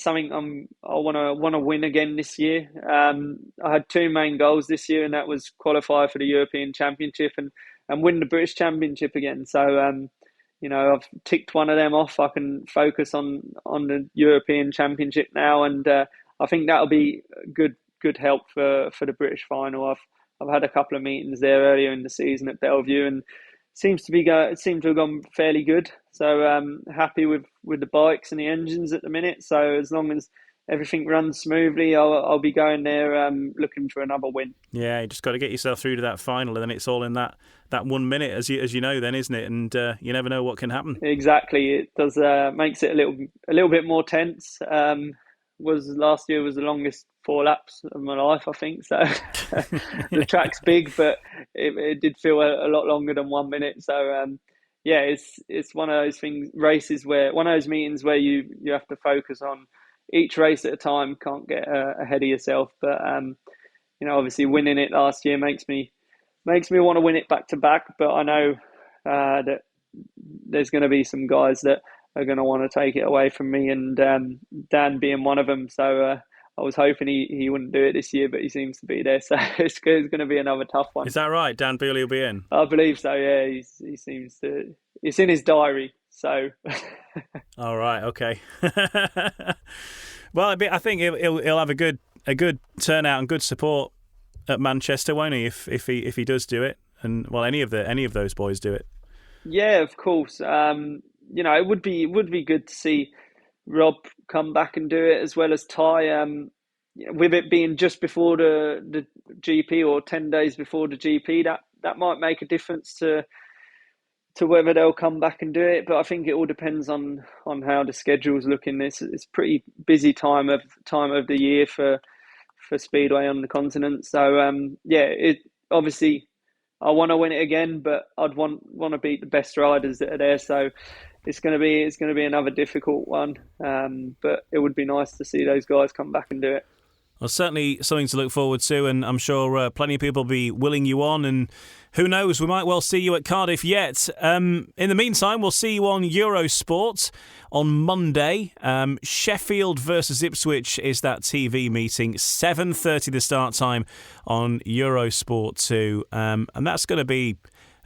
something I want to win again this year. I had two main goals this year, and that was qualify for the European Championship and win the British Championship again. So, I've ticked one of them off. I can focus on the European Championship now, and I think that'll be good help for the British final. I've had a couple of meetings there earlier in the season at Belle Vue, and it seemed to have gone fairly good. So happy with the bikes and the engines at the minute. So as long as everything runs smoothly, I'll be going there looking for another win. Yeah, you just got to get yourself through to that final, and then it's all in that 1 minute, as you know, then, isn't it? And you never know what can happen. Exactly, it does makes it a little bit more tense. Last year was the longest 4 laps of my life, I think. So the track's big, but it did feel a lot longer than 1 minute. So it's one of those one of those meetings where you have to focus on each race at a time. Can't get ahead of yourself. But obviously winning it last year makes me want to win it back to back. But I know that there's going to be some guys that are going to want to take it away from me, and Dan being one of them. So I was hoping he wouldn't do it this year, but he seems to be there. So it's going to be another tough one. Is that right? Dan Bealey will be in? I believe so, yeah. He seems to... It's in his diary, so... All right, okay. Well, I think he'll have a good turnout and good support at Manchester, won't he? If he does do it, and well, any of those boys do it. Yeah, of course. It would be good to see Rob come back and do it, as well as Ty. With it being just before the GP or 10 days before the GP, that might make a difference to whether they'll come back and do it. But I think it all depends on how the schedule's looking. It's pretty busy time of the year for Speedway on the continent. So it obviously I want to win it again, but I'd want to beat the best riders that are there. So it's going to be another difficult one. But it would be nice to see those guys come back and do it. Well, certainly something to look forward to, and I'm sure plenty of people will be willing you on, and who knows, we might well see you at Cardiff yet. In the meantime, we'll see you on Eurosport on Monday. Sheffield versus Ipswich is that TV meeting, 7:30 the start time on Eurosport 2, and that's going to be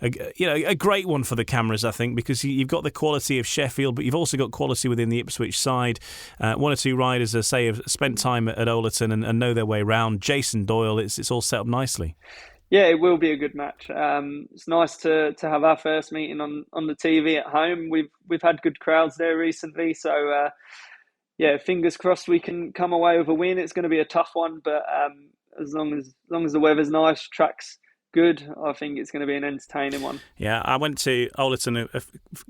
a great one for the cameras, I think, because you've got the quality of Sheffield, but you've also got quality within the Ipswich side. One or two riders, as I say, have spent time at Oleton and know their way around. Jason Doyle, it's all set up nicely. Yeah, it will be a good match. It's nice to have our first meeting on the TV at home. We've had good crowds there recently, so fingers crossed we can come away with a win. It's going to be a tough one, but as long as the weather's nice, track's good, I think it's going to be an entertaining one. Yeah, I went to Oleton a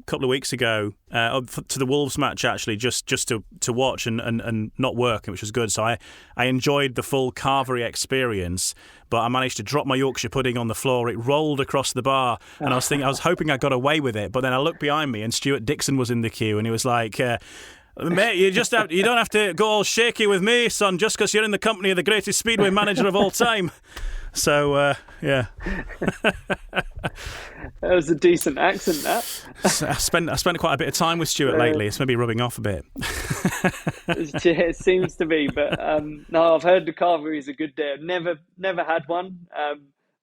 couple of weeks ago to the Wolves match, actually, just to watch and not work, which was good. So I enjoyed the full Carvery experience, but I managed to drop my Yorkshire pudding on the floor. It rolled across the bar, and I was hoping I got away with it, but then I looked behind me and Stuart Dixon was in the queue, and he was like... Mate, you don't have to go all shaky with me, son, just because you're in the company of the greatest speedway manager of all time. So, yeah. That was a decent accent, that. I spent quite a bit of time with Stuart lately. It's maybe rubbing off a bit. It seems to be, but no, I've heard the Carvery is a good day. I've never had one,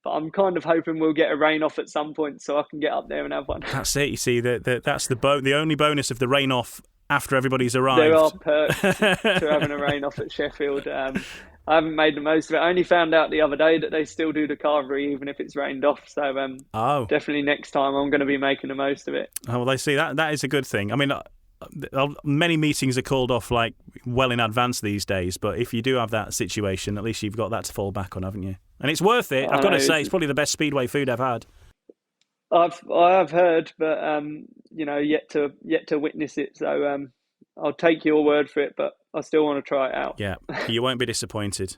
but I'm kind of hoping we'll get a rain off at some point so I can get up there and have one. That's it. You see, that's the only bonus of the rain off after everybody's arrived. There are perks to having a rain off at Sheffield. I haven't made the most of it. I only found out the other day that they still do the Carvery even if it's rained off. So definitely next time I'm going to be making the most of it. Oh, well, they see that is a good thing. I mean, many meetings are called off like well in advance these days, but if you do have that situation, at least you've got that to fall back on, haven't you? And it's worth it. I've got to say, it's probably the best speedway food I've had. I have heard, but yet to witness it. So I'll take your word for it, but I still want to try it out. Yeah, you won't be disappointed.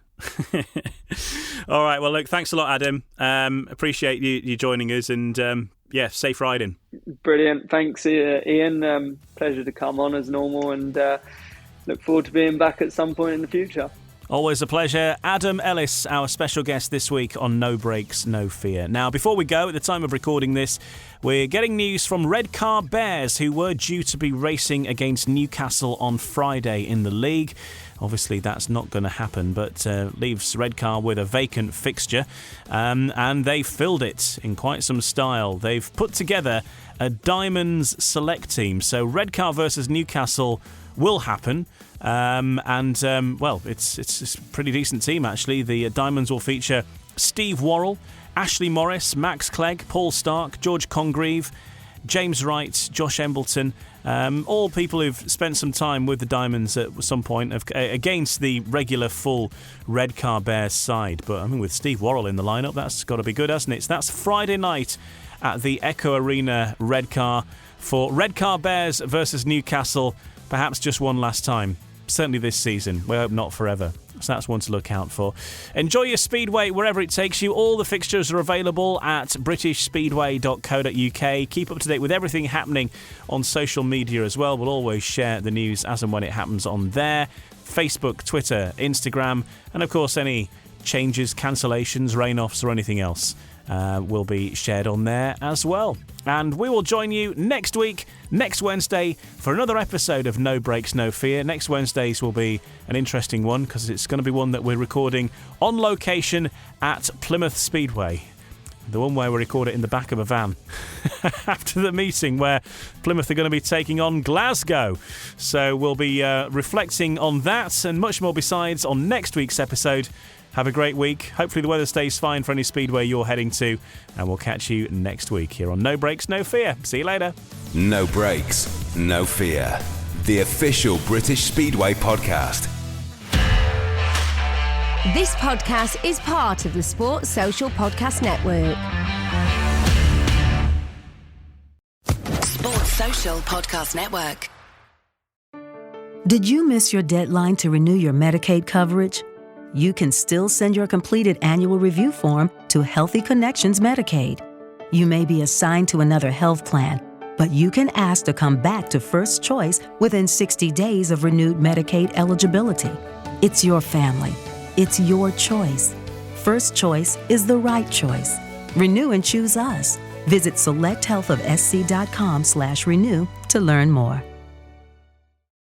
All right, well, look, thanks a lot, Adam. Appreciate you joining us, and safe riding. Brilliant, thanks, Ian. Pleasure to come on as normal, and look forward to being back at some point in the future. Always a pleasure. Adam Ellis, our special guest this week on No Breaks, No Fear. Now, before we go, at the time of recording this, we're getting news from Redcar Bears, who were due to be racing against Newcastle on Friday in the league. Obviously, that's not going to happen, but leaves Redcar with a vacant fixture. And they filled it in quite some style. They've put together a Diamonds select team. So Redcar versus Newcastle will happen. Well, it's a pretty decent team, actually. The Diamonds will feature Steve Worrall, Ashley Morris, Max Clegg, Paul Stark, George Congreve, James Wright, Josh Embleton, all people who've spent some time with the Diamonds at some point against the regular full Redcar Bears side. But I mean, with Steve Worrall in the lineup, that's got to be good, hasn't it? So that's Friday night at the Echo Arena, Redcar, for Redcar Bears versus Newcastle, perhaps just one last time. Certainly this season. We hope not forever. So that's one to look out for. Enjoy your Speedway wherever it takes you. All the fixtures are available at britishspeedway.co.uk. Keep up to date with everything happening on social media as well. We'll always share the news as and when it happens on there. Facebook, Twitter, Instagram, and of course any changes, cancellations, rain-offs or anything else will be shared on there as well. And we will join you next week, next Wednesday, for another episode of No Breaks, No Fear. Next Wednesdays will be an interesting one because it's going to be one that we're recording on location at Plymouth Speedway. The one where we record it in the back of a van after the meeting where Plymouth are going to be taking on Glasgow. So we'll be reflecting on that and much more besides on next week's episode. Have a great week. Hopefully the weather stays fine for any speedway you're heading to. And we'll catch you next week here on No Breaks, No Fear. See you later. No Breaks, No Fear. The official British Speedway podcast. This podcast is part of the Sports Social Podcast Network. Sports Social Podcast Network. Did you miss your deadline to renew your Medicaid coverage? You can still send your completed annual review form to Healthy Connections Medicaid. You may be assigned to another health plan, but you can ask to come back to First Choice within 60 days of renewed Medicaid eligibility. It's your family. It's your choice. First Choice is the right choice. Renew and choose us. Visit selecthealthofsc.com/renew to learn more.